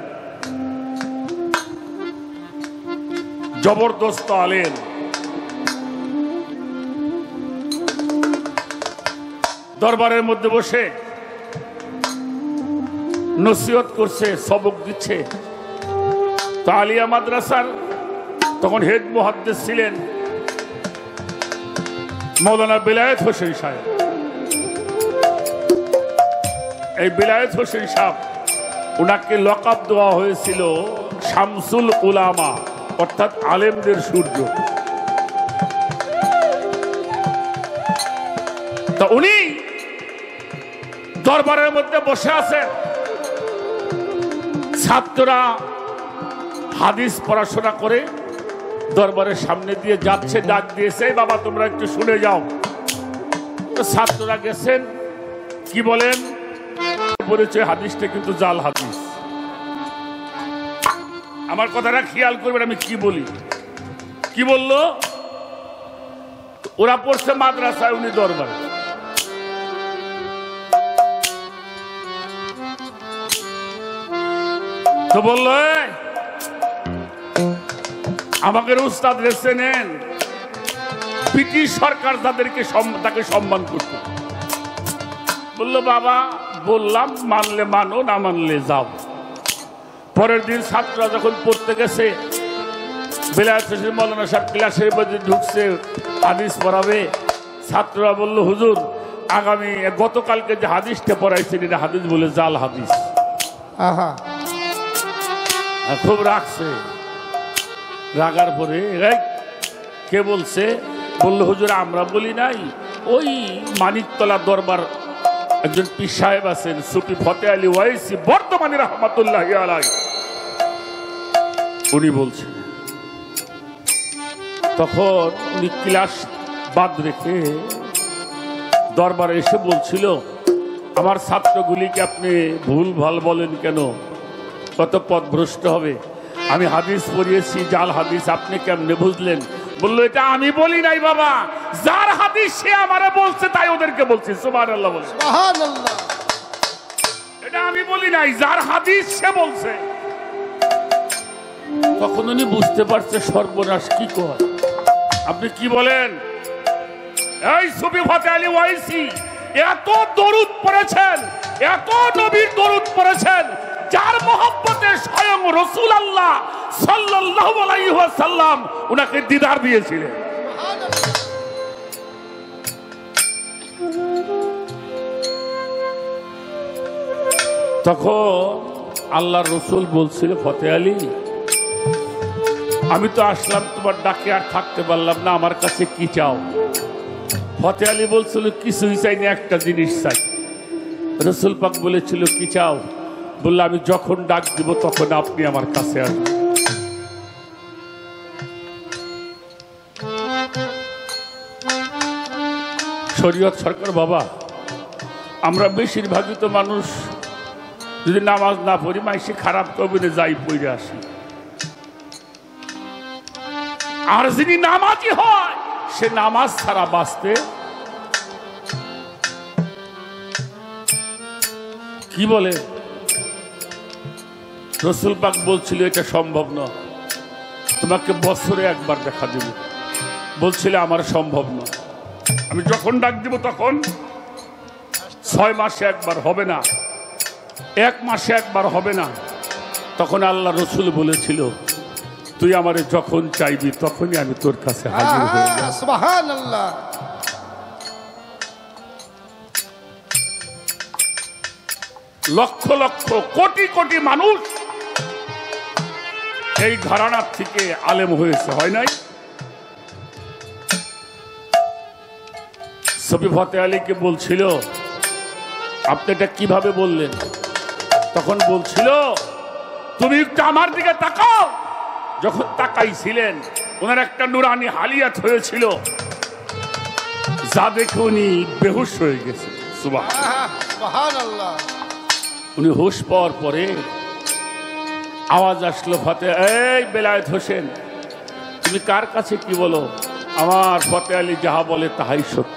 জবরদস্ত আলেম, দরবারের মধ্যে বসে নসিহত করছে, সবক দিচ্ছে। তো আলিয়া মাদ্রাসার তখন হেড মুহাদ্দিস ছিলেন মৌলানা বিলায়েত হোসেন সাহেব। এই বিলায়েত হোসেন সাহেব, ওনাকে লকাব দেওয়া হয়েছিল শামসুল উলামা, অর্থাৎ আলেমদের সূর্য। তা উনি দরবারের মধ্যে বসে আছেন, ছাত্ররা হাদিস পড়াশোনা করে দরবারের সামনে দিয়ে যাচ্ছে, ডাক দিয়েছে, বাবা তোমরা একটু শুনে যাও। তো ছাত্ররা গেছেন, কি বলেন, পরিচয় হাদিসটা কিন্তু জাল হাদিস। আমার কথাটা খেয়াল করবেন আমি কি বলি। কি বললো, ওরা পড়ছে মাদ্রাসায়, উনি দরবারে। তো বললো আমাকে উস্তাদ রেসে নেন, ব্রিটিশ সরকার তাকে সম্মান করত। বললো বাবা বললাম, মানলে মানো, না মানলে যাও। পরের দিন ছাত্ররা যখন পড়তে গেছে, বিলায়েত হোসেন মৌলানা সাহেব ক্লাসের মধ্যে ঢুকছে, হাদিস পড়াবে। ছাত্ররা বললো হুজুর আগামী গতকালকে যে হাদিসটা পড়াইছেন এটা হাদিস বলে জাল হাদিস। আহা, খুব রাগছে। রাগার পরে কে বলছে, বললো হুজুর আমরা বলি নাই, ওই মানিকতলা দরবার একজন পীর সাহেব আছেন সুফি ফতে আলী ওয়াইসি বর্তমানে রহমতুল্লাহ আলাই, উনি বলছেন। তখন উনি ক্লাস বাদ রেখে দরবারে এসে বলছিল, আমার ছাত্রগুলিকে আপনি ভুল ভাল বলেন কেন, কত পথ ভ্রষ্ট হবে। আমি হাদিস পড়িয়েছি জাল হাদিস, আপনি কেমনে বুঝলেন? বললো এটা আমি বলি নাই বাবা, যার হাদিস সে আমারে বলছে তাই ওদেরকে বলছি। সুবহানাল্লাহ বলে, সুবহানাল্লাহ। এটা আমি বলি নাই, যার হাদিস সে বলছে। তখন উনি বুঝতে পারছে সর্বনাশ কি কয়। আপনি কি বলেন? এই সুফি ফতে আলী ওয়াইসি এত দরুদ পড়েছেন, এত নবীর দরুদ পড়েছেন, যার মহব্বতে স্বয়ং রাসূলুল্লাহ সাল্লাল্লাহু আলাইহি ওয়াসাল্লাম উনাকে দিদার দিয়েছিলেন। তখন আল্লাহর রাসূল বলছিল, ফতে আলী আমি তো আসলাম তোমার ডাকে, আর থাকতে পারলাম না, আমার কাছে কি চাও? ফতে আলী বলছিল কিছুই চাই না, একটা জিনিস চাই। রাসূল পাক বলেছিল কি চাও? বললো আমি যখন ডাক দিব তখন আপনি আমার কাছে আসবেন। শরীয়ত সরকার বাবা, আমরা বেশিরভাগই তো মানুষ যদি নামাজ না পড়ি, মাইসে খারাপ কবিনে যাই পড়ে আসি। আর যিনি নামাজি হয় সে নামাজ ছাড়া বাঁচতে কি বলে? রাসূল পাক বলছিল এটা সম্ভব নয়, তোমাকে বছরে একবার দেখা দেব। বলছিল আমার সম্ভব নয়, আমি যখন ডাক দিব তখন 6 মাসে একবার হবে না, 1 মাসে একবার হবে না। তখন আল্লাহ রাসূল বলেছিল তুই আমারে যখন চাইবি তখনই আমি তোর কাছে হাজির হয়ে যাব। সুবহানাল্লাহ। লক্ষ লক্ষ কোটি কোটি মানুষ এই ঘরানার থেকে আলেম হয়েছে, হয় নাই? সুফি ফতে আলীকে বলছিল আপনি এটা কিভাবে বললেন? তখন বলছিল তুমি একটু আমার দিকে তাকাও। যখন তাকাইছিলেন ওনার একটা নুরানি হালিয়াত হয়েছিল, যা দেখে উনি বেহুশ হয়ে গেছে। সুবহানাল্লাহ। সুবহানাল্লাহ। উনি হুশ পাওয়ার পরে আওয়াজ আসলো ফতে, এই বেলায়েত হোসেন, তুমি কার কাছে কি বলো? আমার ফতে আলী যাহা বলে তাহাই সত্য।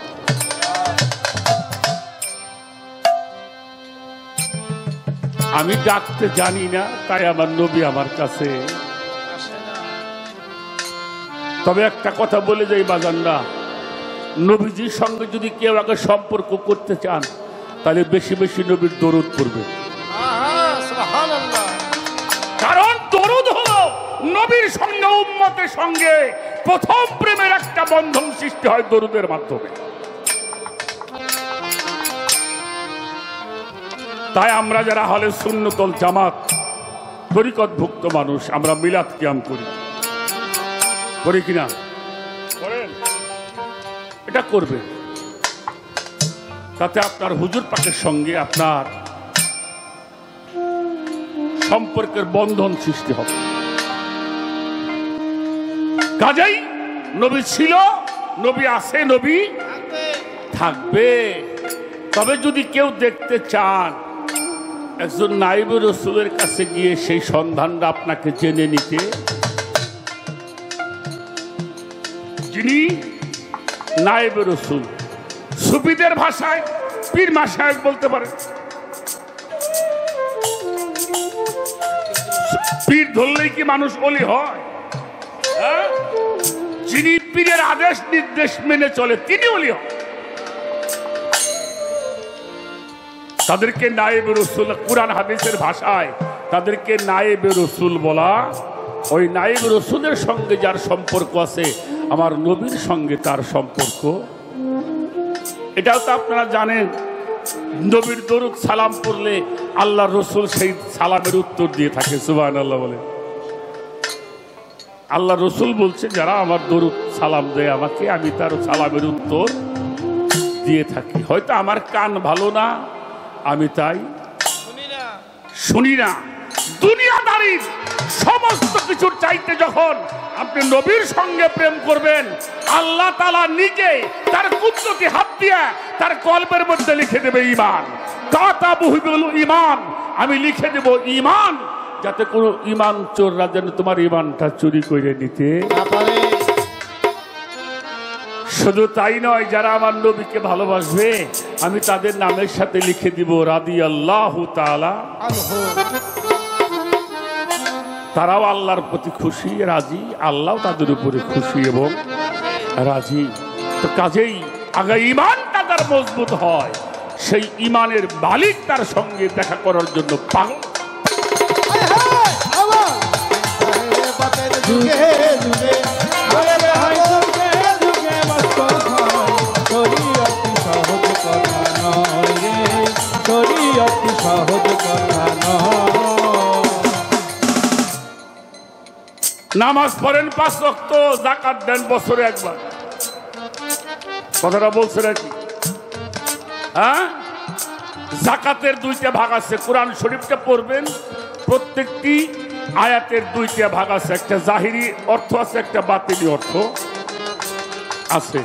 আমি ডাকতে জানি না, তাই আমার নবী আমার কাছে। তবে একটা কথা বলে যাই বাজানরা, নবীজির সঙ্গে যদি কেউ আগে সম্পর্ক করতে চান তাহলে বেশি বেশি নবীর দরুদ পড়বে। কারণ দরুদ হলো নবীর সঙ্গে উম্মতের সঙ্গে প্রথম প্রেমের একটা বন্ধন সৃষ্টি হয় দরুদের মাধ্যমে। তাই আমরা যারা হলে সুন্নতুল জামাত তরিকতভুক্ত মানুষ, আমরা মিলাদ কিয়াম করি কিনা? করেন? এটা করবে, তাতে আপনার হুজুর পাকের সঙ্গে আপনার সম্পর্কের বন্ধন সৃষ্টি হবে। কাজেই নবী ছিল, নবী আছে, নবী থাকবে। তবে যদি কেউ দেখতে চান, একজন নায়েবে রাসূলের কাছে গিয়ে সেই সন্ধানটা আপনাকে জেনে নিতে, যিনি নায়েবে রাসূল, সুফিদের ভাষায় পীর মাশায়েখ বলতে পারে। পীর ধরলেই কি মানুষ ওলি হয়? যিনি পীরের আদেশ নির্দেশ মেনে চলে তিনি ওলি হয়। তাদেরকে নায়েবে রাসূল, কুরআন হাদিসের ভাষায় তাদেরকে নায়েবে রাসূল বলা। ওই নায়েবে রাসূলের সঙ্গে যার সম্পর্ক আছে, আমার নবীর সঙ্গে তার সম্পর্ক। এটাও তো আপনারা জানেন, নবীর দরুদ সালাম পড়লে আল্লাহ রসুল সেই সালামের উত্তর দিয়ে থাকে। সুবহানাল্লাহ বলে। আল্লাহ রসুল বলছে, যারা আমার দরুদ সালাম দেয় আমাকে, আমি তার সালামের উত্তর দিয়ে থাকি। হয়তো আমার কান ভালো না, আমি তাই শুনি না। দুনিয়াদারির সমস্ত কিছুর চাইতে যখন আপনি নবীর সঙ্গে প্রেম করবেন, আল্লাহ তাআলা নিজে তার কুদরতি হাত দিয়ে তার কলবের মধ্যে লিখে দেবে ঈমান। কাতাবুল ঈমান, আমি লিখে দেব ঈমান, যাতে কোনো ঈমান চোররা যেন তোমার ঈমানটা চুরি করে নিতে না পারে। শুধু তাই নয়, যারা আমার নবীকে ভালোবাসবে আমি তাদের নামের সাথে লিখে দিব রাদিয়াল্লাহু তাআলা আনহু। তারাও আল্লাহর প্রতি খুশি, রাজি, আল্লাহ তাদের উপরে খুশি এবং রাজি। তো কাজেই আগে ঈমানটা তার মজবুত হয়, সেই ঈমানের মালিক তার সঙ্গে দেখা করার জন্য পাগল। নামাজ পড়েন 5 ওয়াক্ত, যাকাত দেন বছরে একবার। কথাটা বলছে নাকি? হ্যাঁ, যাকাতের 2টা ভাগ আছে। কোরআন শরীফটা পড়বেন, প্রত্যেকটি আয়াতের 2টা ভাগ আছে। একটা জাহিরি অর্থ আছে, একটা বাতিনি অর্থ আছে।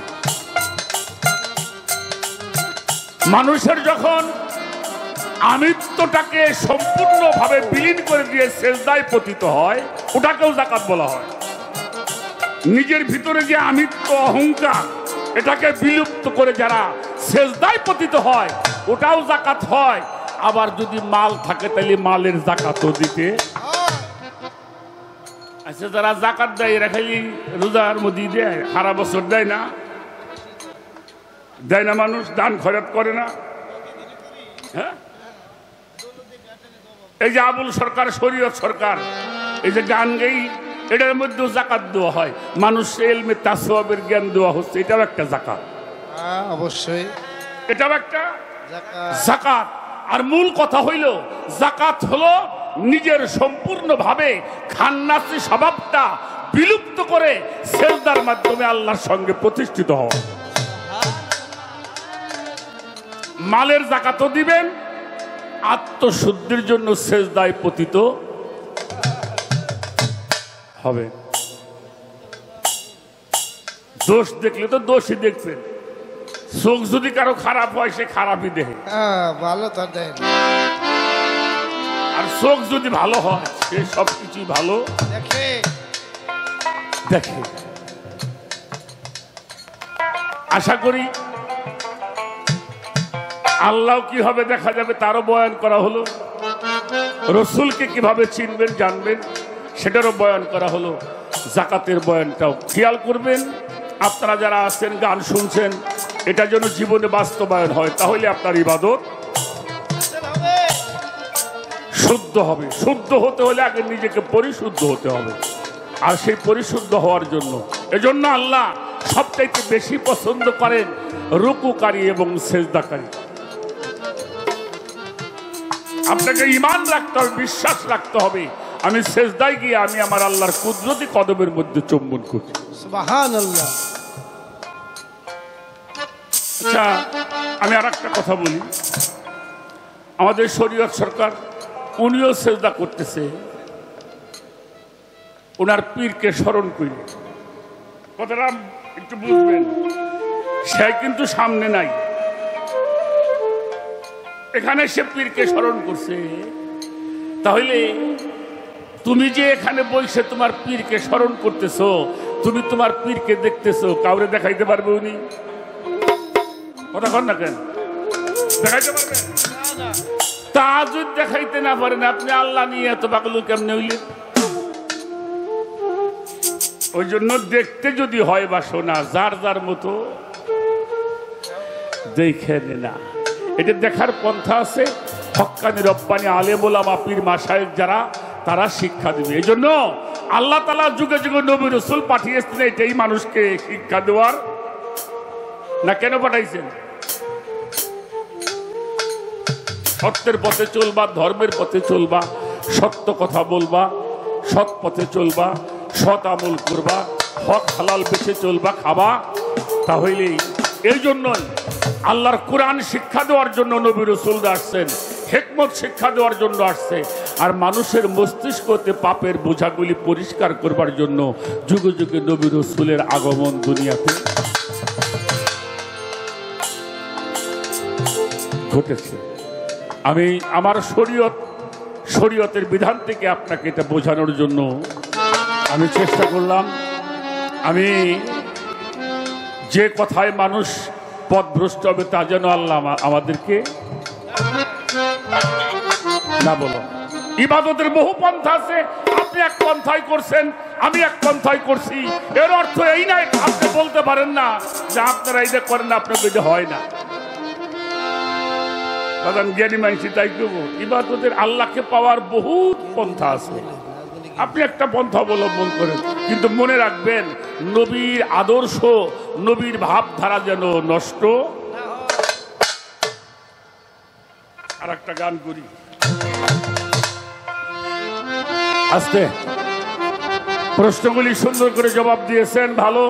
মানুষের যখন আমিত্বটাকে সম্পূর্ণভাবে বিলীন করে দিয়ে সেজদায় পতিত হয়, ওটাকেও যাকাত বলা হয়। নিজের ভিতরে যে আমিত্ব, অহংকার, এটাকে বিলুপ্ত করে যারা সেজদায় পতিত হয়, ওটাও যাকাত হয়। আবার যদি মাল থাকে তাহলে মালের যাকাতও দিতে। আচ্ছা, যারা যাকাত দেয় এরা খালি রোজার মধ্যে দেয়, সারা বছর দেয় না? দেয় না? মানুষ দান খয়রাত করে না? হ্যাঁ, এই যে আবুল সরকার, শরীয়ত সরকার, এই যে গান গেই, এটার মধ্যেও যাকাত দেওয়া হয়। মানুষ ইলমে তাসওয়ুফের জ্ঞান দেওয়া হচ্ছে, এটাও একটা যাকাত। অবশ্যই এটাও একটা যাকাত। আর মূল কথা হইল, যাকাত হলো নিজের সম্পূর্ণভাবে খান্নাসি স্বভাবটা বিলুপ্ত করে সেজদার মাধ্যমে আল্লাহর সঙ্গে প্রতিষ্ঠিত হওয়া। মালের যাকাতও দিবেন, আত্মশুদ্ধির জন্য সেজদায় পতিত হবে। দোষ দেখলে তো দোষই দেখবেন। চোখ যদি কারো খারাপ হয়, সে খারাপই দেখে। ভালো তো দেয়। আর চোখ যদি ভালো হয়, সে সব কিছুই ভালো দেখে দেখে। আশা করি আল্লাহ কিভাবে দেখা যাবে তারও বয়ান করা হলো, রসুলকে কিভাবে চিনবেন জানবেন সেটারও বয়ান করা হলো, জাকাতের বয়ানটাও খেয়াল করবেন। আপনারা যারা আছেন গান শুনছেন, এটা যেন জীবনে বাস্তবায়ন হয়, তাহলে আপনার ইবাদত শুদ্ধ হবে। শুদ্ধ হতে হলে আগে নিজেকে পরিশুদ্ধ হতে হবে, আর সেই পরিশুদ্ধ হওয়ার জন্য এজন্য আল্লাহ সবচাইতে বেশি পছন্দ করেন রুকুকারী এবং সেজদাকারী। আপনাকে ঈমান রাখতে হবে, বিশ্বাস রাখতে হবে আমি সেজদায় গিয়ে আমি আমার আল্লাহর কুদরতি কদমের মধ্যে চুম্বন করছি। সুবহানাল্লাহ। আচ্ছা, আমি আর একটা কথা বলি। আমাদের শরীয়ত সরকার উনিও সেজদা করতেছে ওনার পীরকে স্মরণ করে। কথাটা একটু বুঝবেন, সে কিন্তু সামনে নাই, এখানে সে পীরকে স্মরণ করছে। তাহলে তুমি যে এখানে বসে তোমার পীরকে স্মরণ করতেছো, তুমি তোমার পীরকে দেখতেছো, কাউরে দেখাইতে পারবে উনি? কথা কন না কেন? দেখাইতে পারবে? তাহাজ্জুদ দেখাইতে না পারেন, আপনি আল্লাহ নিয়ে এত পাগল কেমনে হইলেন? ওই জন্য দেখতে যদি হয় বা শোনা, যার যার মতো দেখে না। এটা দেখার পন্থা আছে, হক্কানি রব্বানি আলেম ওলামা পীর মাশায়েখ যারা, তারা শিক্ষা দিবে। এই জন্য আল্লাহ তাআলা যুগে যুগে নবী রাসূল পাঠিয়েছেন এটাই মানুষকে শিক্ষা দেওয়ার। না কেন পাঠাইছেন? সত্যের পথে চলবা, ধর্মের পথে চলবা, সত্য কথা বলবা, সৎ পথে চলবা, সৎ আমল করবা, হক হালাল বেছে চলবা, খাবা। তাহলেই এই জন্যই আল্লাহর কোরআন শিক্ষা দেওয়ার জন্য নবী রাসূলরা আসছেন, হিকমত শিক্ষা দেওয়ার জন্য আসছে, আর মানুষের মস্তিষ্কতে পাপের বোঝাগুলি পরিষ্কার করবার জন্য যুগে যুগে নবী রাসূলের আগমন দুনিয়াতে ঘটেছে। আমি আমার শরীয়তের বিধান থেকে আপনাকে এটা বোঝানোর জন্য আমি চেষ্টা করলাম। আমি যে কথায় মানুষ পথভ্রষ্ট হবে তা যেন আল্লাহ আমাদেরকে না বলো। ইবাদতের বহু পন্থা আছে, আপনি এক পন্থায় করছেন, আমি এক পন্থায় করছি, এর অর্থ এই নাই আপনি বলতে পারেন না যে আপনারা এইটা করেন, আপনার এটা হয় না। জ্ঞানী মানসি তাই করবো। ইবাদতের আল্লাহকে পাওয়ার বহুত পন্থা আছে, আপনি একটা পন্থা অবলম্বন করেন, কিন্তু মনে রাখবেন নবীর আদর্শ, নবীর ভাবধারা যেন নষ্ট। আর একটা গান করি আস্তে। প্রশ্নগুলি সুন্দর করে জবাব দিয়েছেন, ভালো।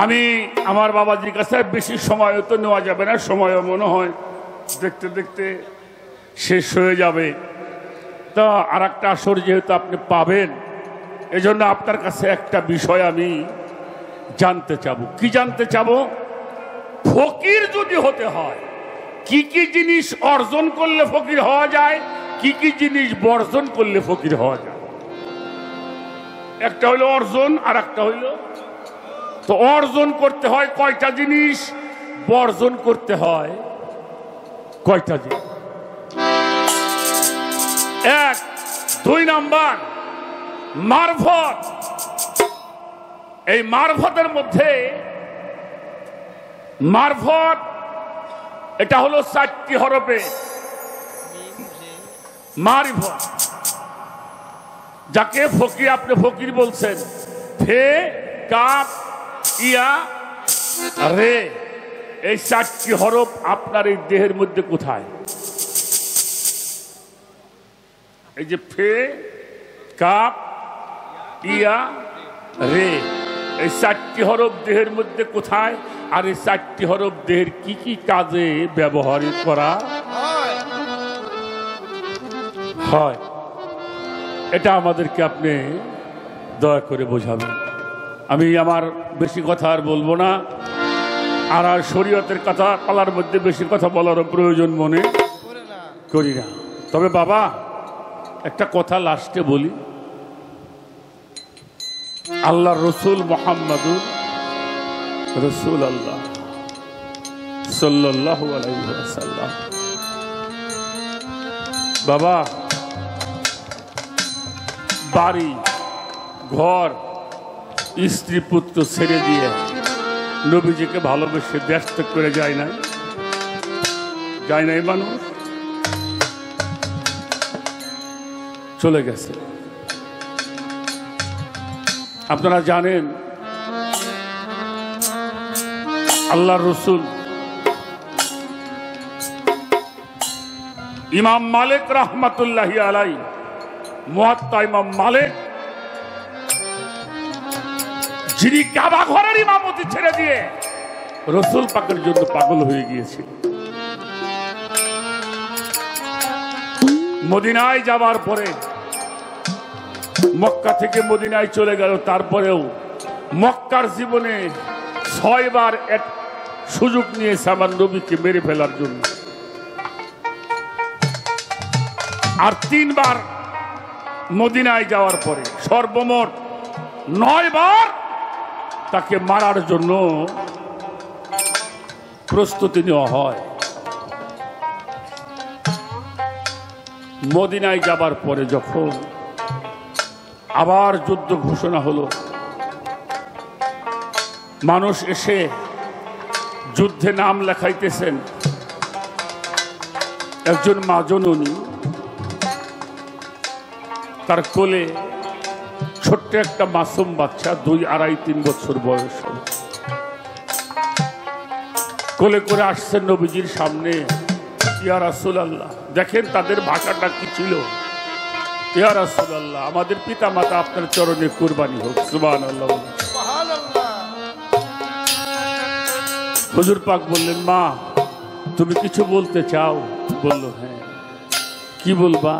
আমি আমার বাবাজির কাছে বেশি সময় তো নেওয়া যাবে না, সময়ও মনে হয় দেখতে দেখতে শেষ হয়ে যাবে। তা আর একটা আসর যেহেতু আপনি পাবেন, এজন্য আপনার কাছে একটা বিষয় আমি জানতে চাবো। কি জানতে চাবো? ফকির যদি হতে হয় কি কি জিনিস অর্জন করলে ফকির হওয়া যায়, কি কি জিনিস বর্জন করলে ফকির হওয়া যায়। একটা হইলো অর্জন, আর একটা হইলো, তো অর্জন করতে হয় কয়টা জিনিস, বর্জন করতে হয় কয়টা জিনিস? এক, 2 নাম্বার মারফত। এই মারফতের মধ্যে মারফত এটা হলো 4টি হরফে মারিফত, যাকে ফকির, আপনি ফকির বলছেন। ফে, কাফ, ইয়া, রে, এই 4টি হরফ আপনার এই দেহের মধ্যে কোথায়? এই যে ফে, কাফ, ইয়া, রে, এই 4টি হরফ দেহের মধ্যে কোথায়? আর এই 4টি হরফ দেহের কি কি কাজে ব্যবহার করা হয়, এটা আমাদেরকে আপনি দয়া করে বোঝাবেন। আমি আমার বেশি কথা আর বলবো না, আর শরীয়তের কথা পালার মধ্যে বেশি কথা বলারও প্রয়োজন মনে করি না। তবে বাবা, একটা কথা লাস্টে বলি, আল্লাহ রসুল মুহাম্মাদুর রসুল আল্লাহ সাল্লাল্লাহু আলাইহি ওয়াসাল্লাম। বাবা, বাড়ি ঘর স্ত্রী পুত্র ছেড়ে দিয়ে নবীজিকে ভালোবেসে দেশ ত্যাগ করে যায় নাই মানুষ, চলে গেছে। আপনারা জানেন আল্লাহ রসুল ইমাম মালিক রাহমাতুল্লাহি আলাই, মুয়াত্তা ইমাম মালিক, যিনি কাবা ঘরের ইমামতি ছেড়ে দিয়ে রসুল পাকের জন্য পাগল হয়ে গিয়েছিল। মদিনায় যাবার পরে, মক্কা থেকে মদিনায় চলে গেল, তারপরেও মক্কার জীবনে 6 বার এক সুযোগ নিয়েছে আমার নবীকে মেরে ফেলার জন্য, আর 3 বার মদিনায় যাওয়ার পরে সর্বমোট 9 বার তাকে মারার জন্য প্রস্তুতি নেওয়া হয়। মদিনায় যাবার পরে যখন আবার যুদ্ধ ঘোষণা হলো, মানুষ এসে যুদ্ধে নাম লেখাইতেছেন, একজন মা জননী, তার কোলে ছোট্ট একটা মাসুম বাচ্চা, 2, 2.5, 3 বছর বয়স, কোলে করে আসছেন নবীজির সামনে। ইয়া রাসূলুল্লাহ, দেখেন তাদের ভাষাটা কি ছিল। ইয়া রাসূলুল্লাহ, আমাদের পিতা মাতা আপনার চরণে কুরবানি হোক। সুবহানাল্লাহ। হুজুর পাক বললেন, মা তুমি কিছু বলতে চাও? বলল, হ্যাঁ। কি বলবা?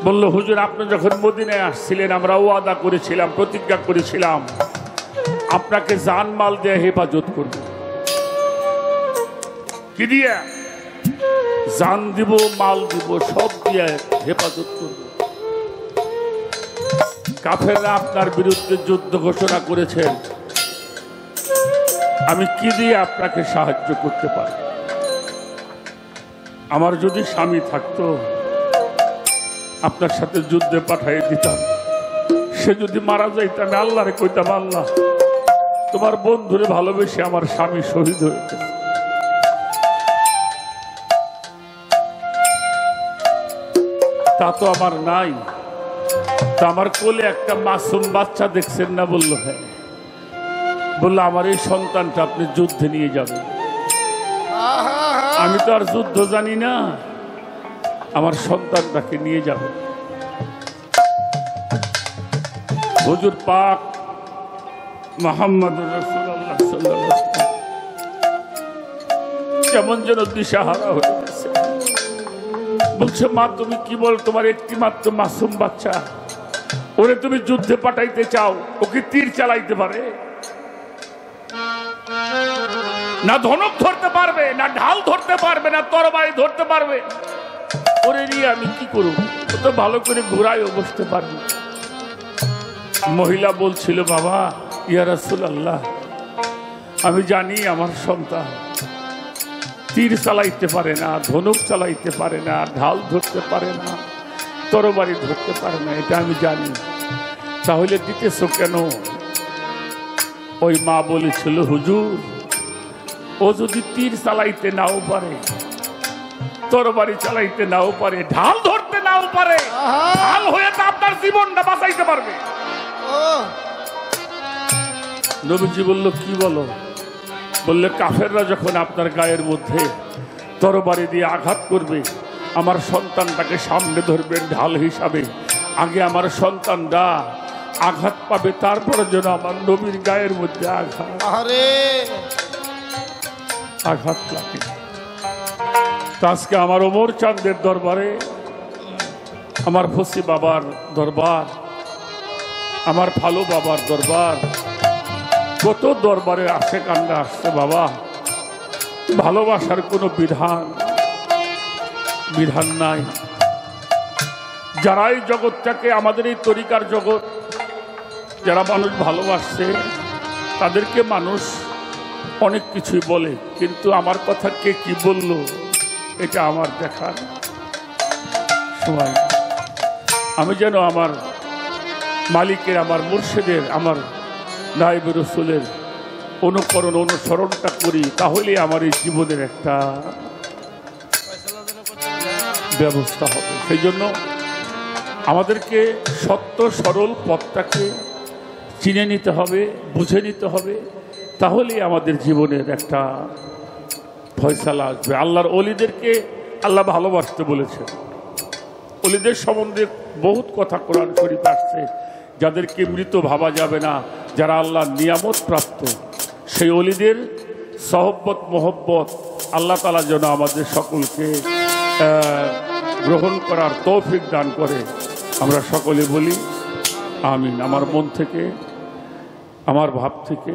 বলল, হুজুর আপনি যখন মদিনায় আসছিলেন আমরা ওয়াদা করেছিলাম, প্রতিজ্ঞা করেছিলাম আপনাকে জানমাল দিয়ে হেফাজত করব। কি দিয়ে? জান দিব, মাল দিব, সব দিয়ে হেফাজত করব। কাফেররা আপনার বিরুদ্ধে যুদ্ধ ঘোষণা করেছেন, আমি কি দিয়ে আপনাকে সাহায্য করতে পারি? আমার যদি স্বামী থাকতো আপনার সাথে যুদ্ধে পাঠিয়ে দিতাম, সে যদি মারা যাইত আমি আল্লাহরে কইতাম, আল্লাহ তোমার বন্ধুরে ভালোবেসে আমার স্বামী শহীদ হয়েছে। তা তো আমার নাই, তা আমার কোলে একটা মাসুম বাচ্চা দেখছেন না? বলল, হ্যাঁ। বললো, আমার এই সন্তানটা আপনি যুদ্ধে নিয়ে যাবেন। আমি তো আর যুদ্ধ জানি না, আমার সন্তানটাকে নিয়ে যাবেন। হুজুর পাক মুহাম্মদুর রাসূলুল্লাহ সাল্লাল্লাহু আলাইহি ওয়াসাল্লাম কেমন যেন দিশাহারা হয়ে গেছে। বলছে, মা তুমি কি বল? তোমার একটি মাত্র মাসুম বাচ্চা, ওরে তুমি যুদ্ধে পাঠাইতে চাও? ওকে তীর চালাইতে পারে না, ধনুক ধরতে পারবে না, ঢাল ধরতে পারবে না, তরবারি ধরতে পারবে, ওরে নিয়ে আমি কি করব? ও তো ভালো করে ঘোড়ায় বসতে পারবে। মহিলা বলছিল, বাবা ইয়া রাসূলুল্লাহ, আমি জানি আমার সন্তান তীর চালাইতে পারে না, ধনুক চালাইতে পারে না, ঢাল ধরতে পারে না, তরবারি ধরতে পারে না, এটা আমি জানি, তাহলে দিতেছো কেন? ওই মা বলেছিল, হুজুর ও যদি তীর চালাইতে নাও পারে, তরবারি চালাইতে নাও পারে, ঢাল ধরতে নাও পারে, ঢাল হয়ে তো আপনার জীবনটা বাঁচাইতে পারবে। নবীজি বলল, কি বলো? বললে, কাফেররা যখন আপনার গায়ের মধ্যে তরবারি দিয়ে আঘাত করবে, আমার সন্তানটাকে সামনে ধরবেন ঢাল হিসাবে, আগে আমার সন্তানটা আঘাত পাবে, তারপরে যেন আমার নবীর গায়ের মধ্যে আঘাত লাগে। আজকে আমার ওমর চাঁদের দরবারে, আমার ফসি বাবার দরবার, আমার ভালো বাবার দরবার, কত দরবারে আসে কান্ডা আসছে। বাবা, ভালোবাসার কোনো বিধান নাই, যারা এই জগৎটাকে, আমাদের এই তরিকার জগৎ, যারা মানুষ ভালোবাসছে তাদেরকে মানুষ অনেক কিছুই বলে, কিন্তু আমার কথা কে কি বলল এটা আমার দেখার সময়। আমি যেন আমার মালিকের, আমার মুর্শিদের, আমার নায়েবে রাসূলের অনুকরণ অনুসরণটা করি, তাহলে আমার এই জীবনের একটা ব্যবস্থা হবে। সেই জন্য আমাদেরকে সত্য সরল পথটাকে চিনে নিতে হবে, বুঝে নিতে হবে, তাহলে আমাদের জীবনের একটা ফয়সালা আসবে। আল্লাহর ওলিদেরকে আল্লাহ ভালোবাসতে বলেছেন। ওলিদের সম্বন্ধে বহুত কথা কোরআন শরীফে আসছে, যাদেরকে মৃত ভাবা যাবে না, যারা আল্লাহর নিয়ামত প্রাপ্ত, সেই ওলিদের সহব্বত মোহব্বত আল্লাহ তাআলা যেন আমাদের সকলকে গ্রহণ করার তৌফিক দান করে। আমরা সকলে বলি আমিন। আমার মন থেকে, আমার ভাব থেকে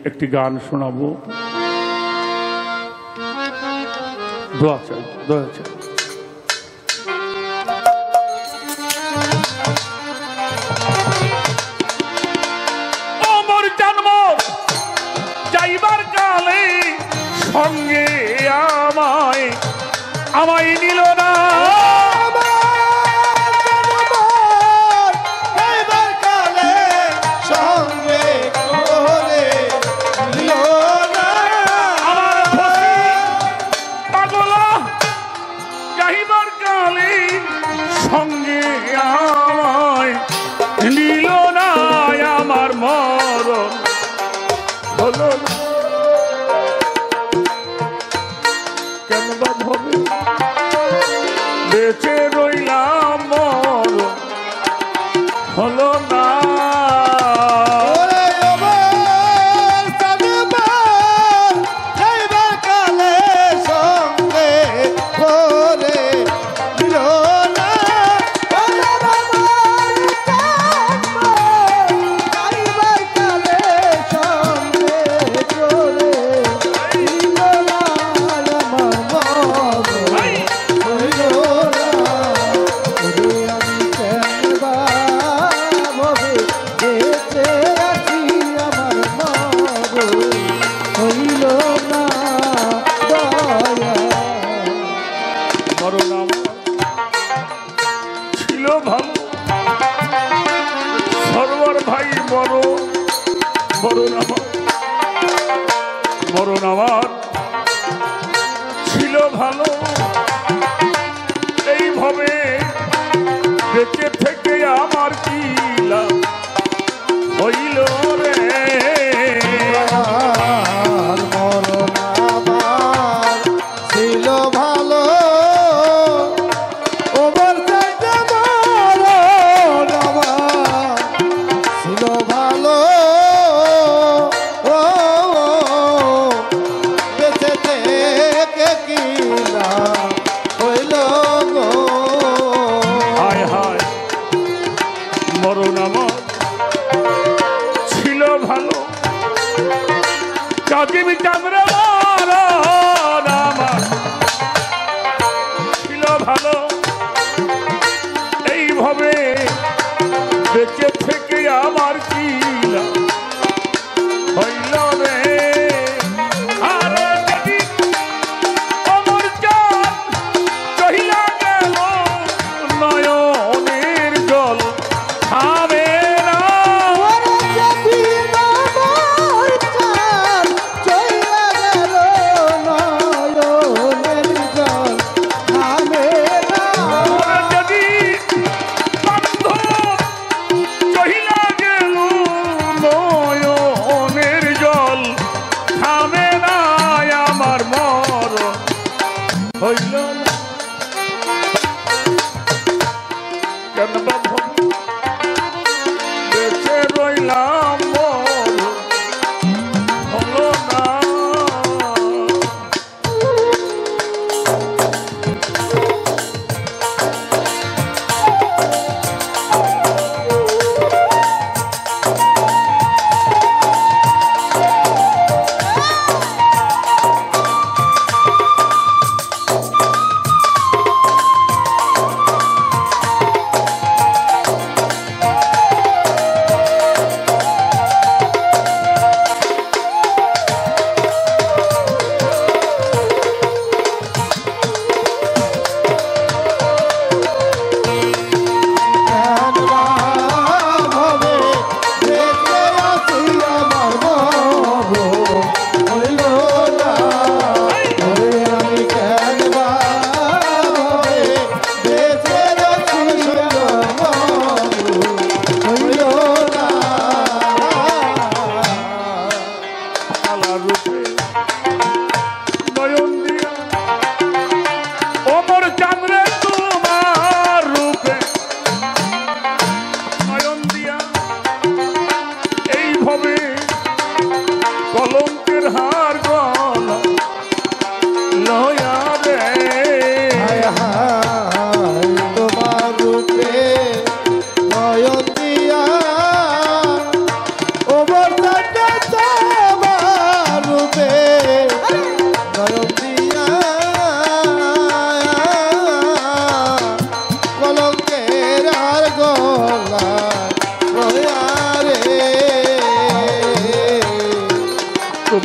একটি গান শোনাবো। দোয়া চাই, দোয়া চাই। অমর জন্ম যাইবার কালে সঙ্গে আমায় নিল না, সঙ্গে আমায় নিল না, আমার মরণ হলো না। কেন বা ভাবে বেঁচে রইলাম, মরণ হলো না। মরণ আমার ছিল ভালো, এইভাবে বেঁচে থেকে আমার কি লাভ হইল রে। মরণ আমার ছিল ভালো, ওমর চাইতে মরণ আমার ছিল ভালো, কাজিম চাঁদরে মরণ আমার ছিল ভালো, এইভাবে বেঁচে থেকে আমার কি লাভ হইল রে। আর যদি অমর চাঁদ চহিলা গেল, নয়নের জল থামে না। হইল না কেন বাবা বেঁচে রইলাম, হলো না।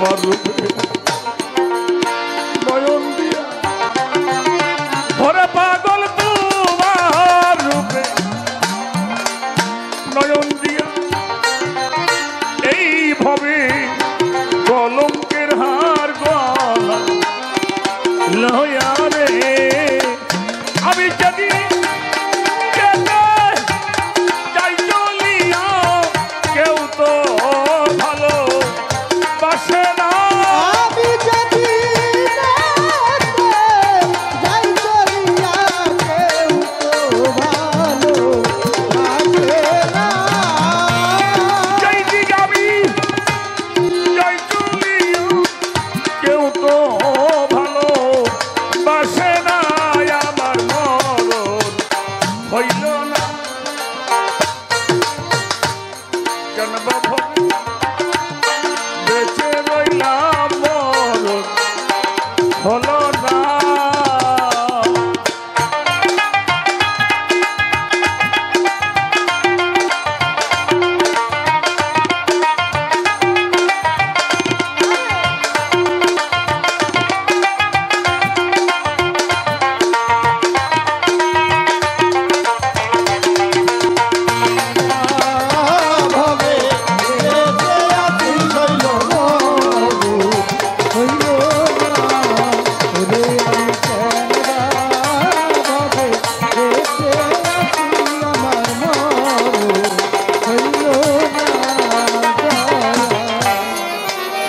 তোমার রূপে নয়ন দিয়া ভরে পাগল তোমার রূপে নয়ন দিয়া এইভাবে কলঙ্কের হার গলা লয়া রে আমি যদি যাই চলিয়া কেউ তো ভালো বাসে না আমি যদি যাই চলিয়া কেউ তো ভালো বাসে না যাই দিক আমি যাই চলিয়া কেউ তো ভালো বাসে না আমার মরণ হইল না কেন বাবা বেঁচে রইলাম মরণ হলো না ভাবে বেঁচে আছি হইল মরু হইল না ওরে আমি কেনবা ভাবে বেঁচে আছি আমার মরু হইল না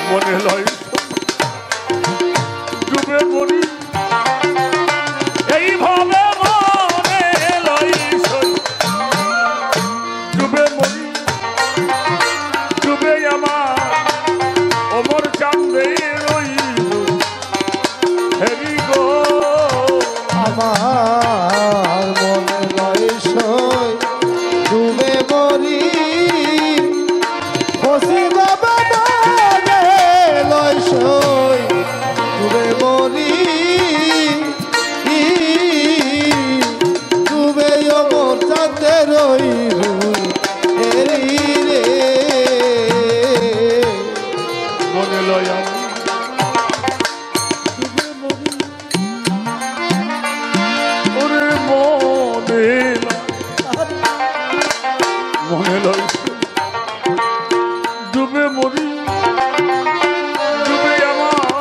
মনে লয় ডুবে মরি এইভাবে মনে লয় ডুবে মরি ডুবে আমার অমর চাঁদে রইল হেরি গো আমার মনে লয় সই ডুবে মরি খসি বাবা মনে লয় সই ডুবে মরি ডুবে অমর চাঁদে রইল এরি রে মনে লয় আমি ওরে মনে লয় ডুবে মরি ডুবে আমার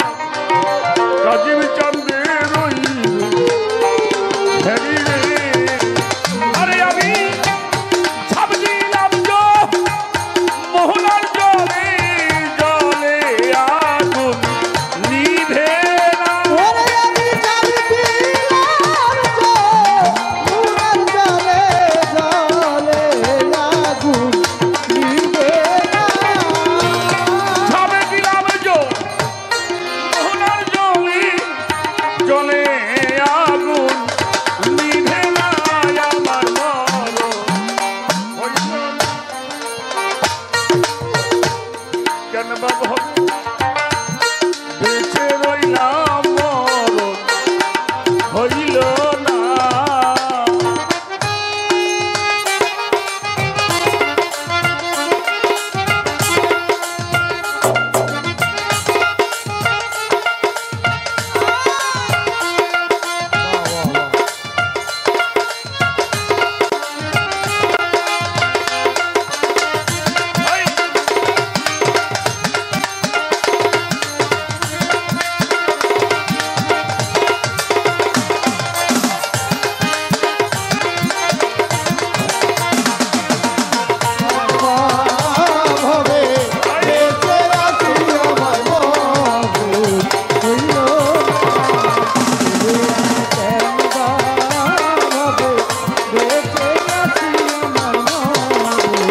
রাজীব চাঁদে রইল হেরি রে আরে আমি ছাপ দিলাম মোহনার জলে জলে আগুন নিভে না ওরে আমি জানি দিলাম মুরার জলে জলে আগুন নিভে না ছাপে দিলাম মোহনার জলে জলে আগুন নিভে না আমার মরণ হইল না। কেন বাবা বেঁচে রইলাম মরণ হইল না ভাবে বেঁচে আছি আমার মরু হইল না ভাবে বেঁচে আছি আমার মরু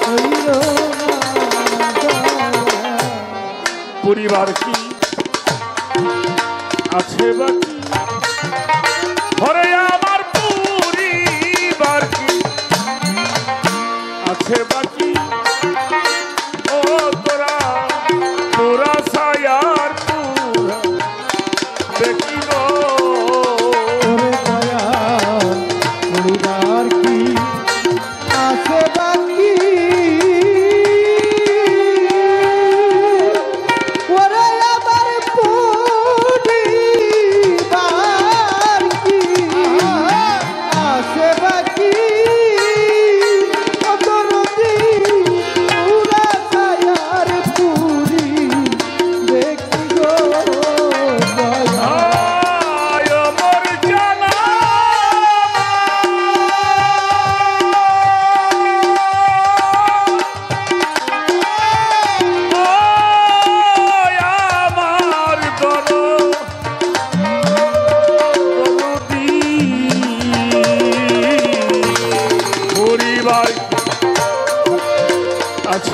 হইল না পরিবার কি আছে বাকি ঘরে আমার পরিবার কি আছে বাকি ও তোরা তোরা সায়ার পুরা দেখি গো ওরে দয়াল পরিবার কি আছে বাকি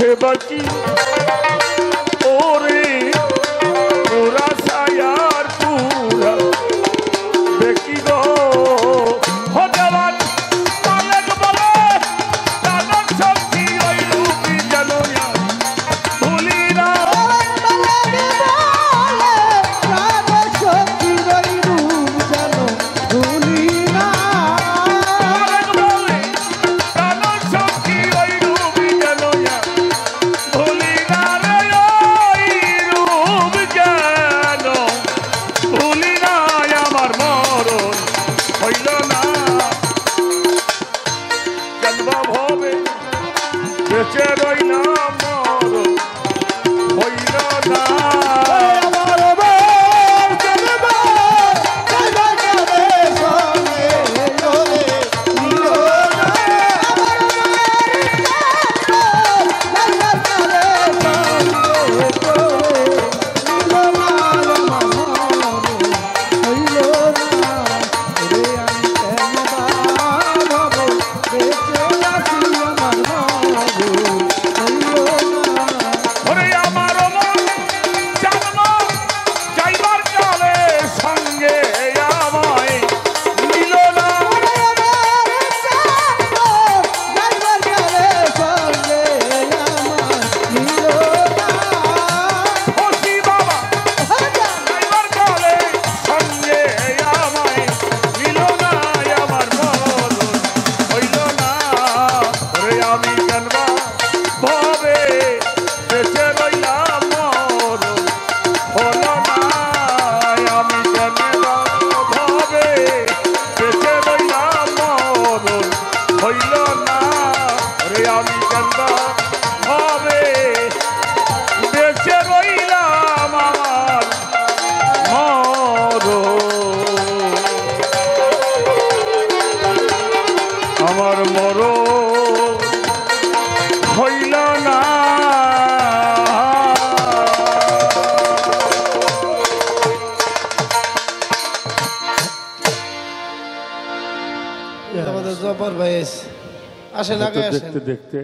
আছে বাকি ওরে পুরা সায়ার পুরা দেখি গো হঠাৎ পালক বলে তাদের শক্তি ওই রূপী যেন ভুলি না পালক বলে তাদের শক্তি ওই রূপী যেন ভুলি না রে ওই রূপ যেন ভুলি না আমার মরণ হইল না জন্ম ভবে বেঁচে রইলাম মরণ হইল না ওরে আমার মন জন্ম যাইবার কালে সঙ্গে আমায় নিল না খুশি বাবা যাইবার কালে সঙ্গে আমায় নিল না আমার মরণ হইল না ওরে আমি জন্ম ভবে বেঁচে রইলাম মরণ হলো না আমি জন্ম ভবে বেঁচে রইলাম মরণ হইল না ওরে আমি জন্ম ভবে বেঁচে রইলাম আমার মরণ হইল না আমাদের জব্বর ভাই আসেন আগে আসেন দেখতে দেখতে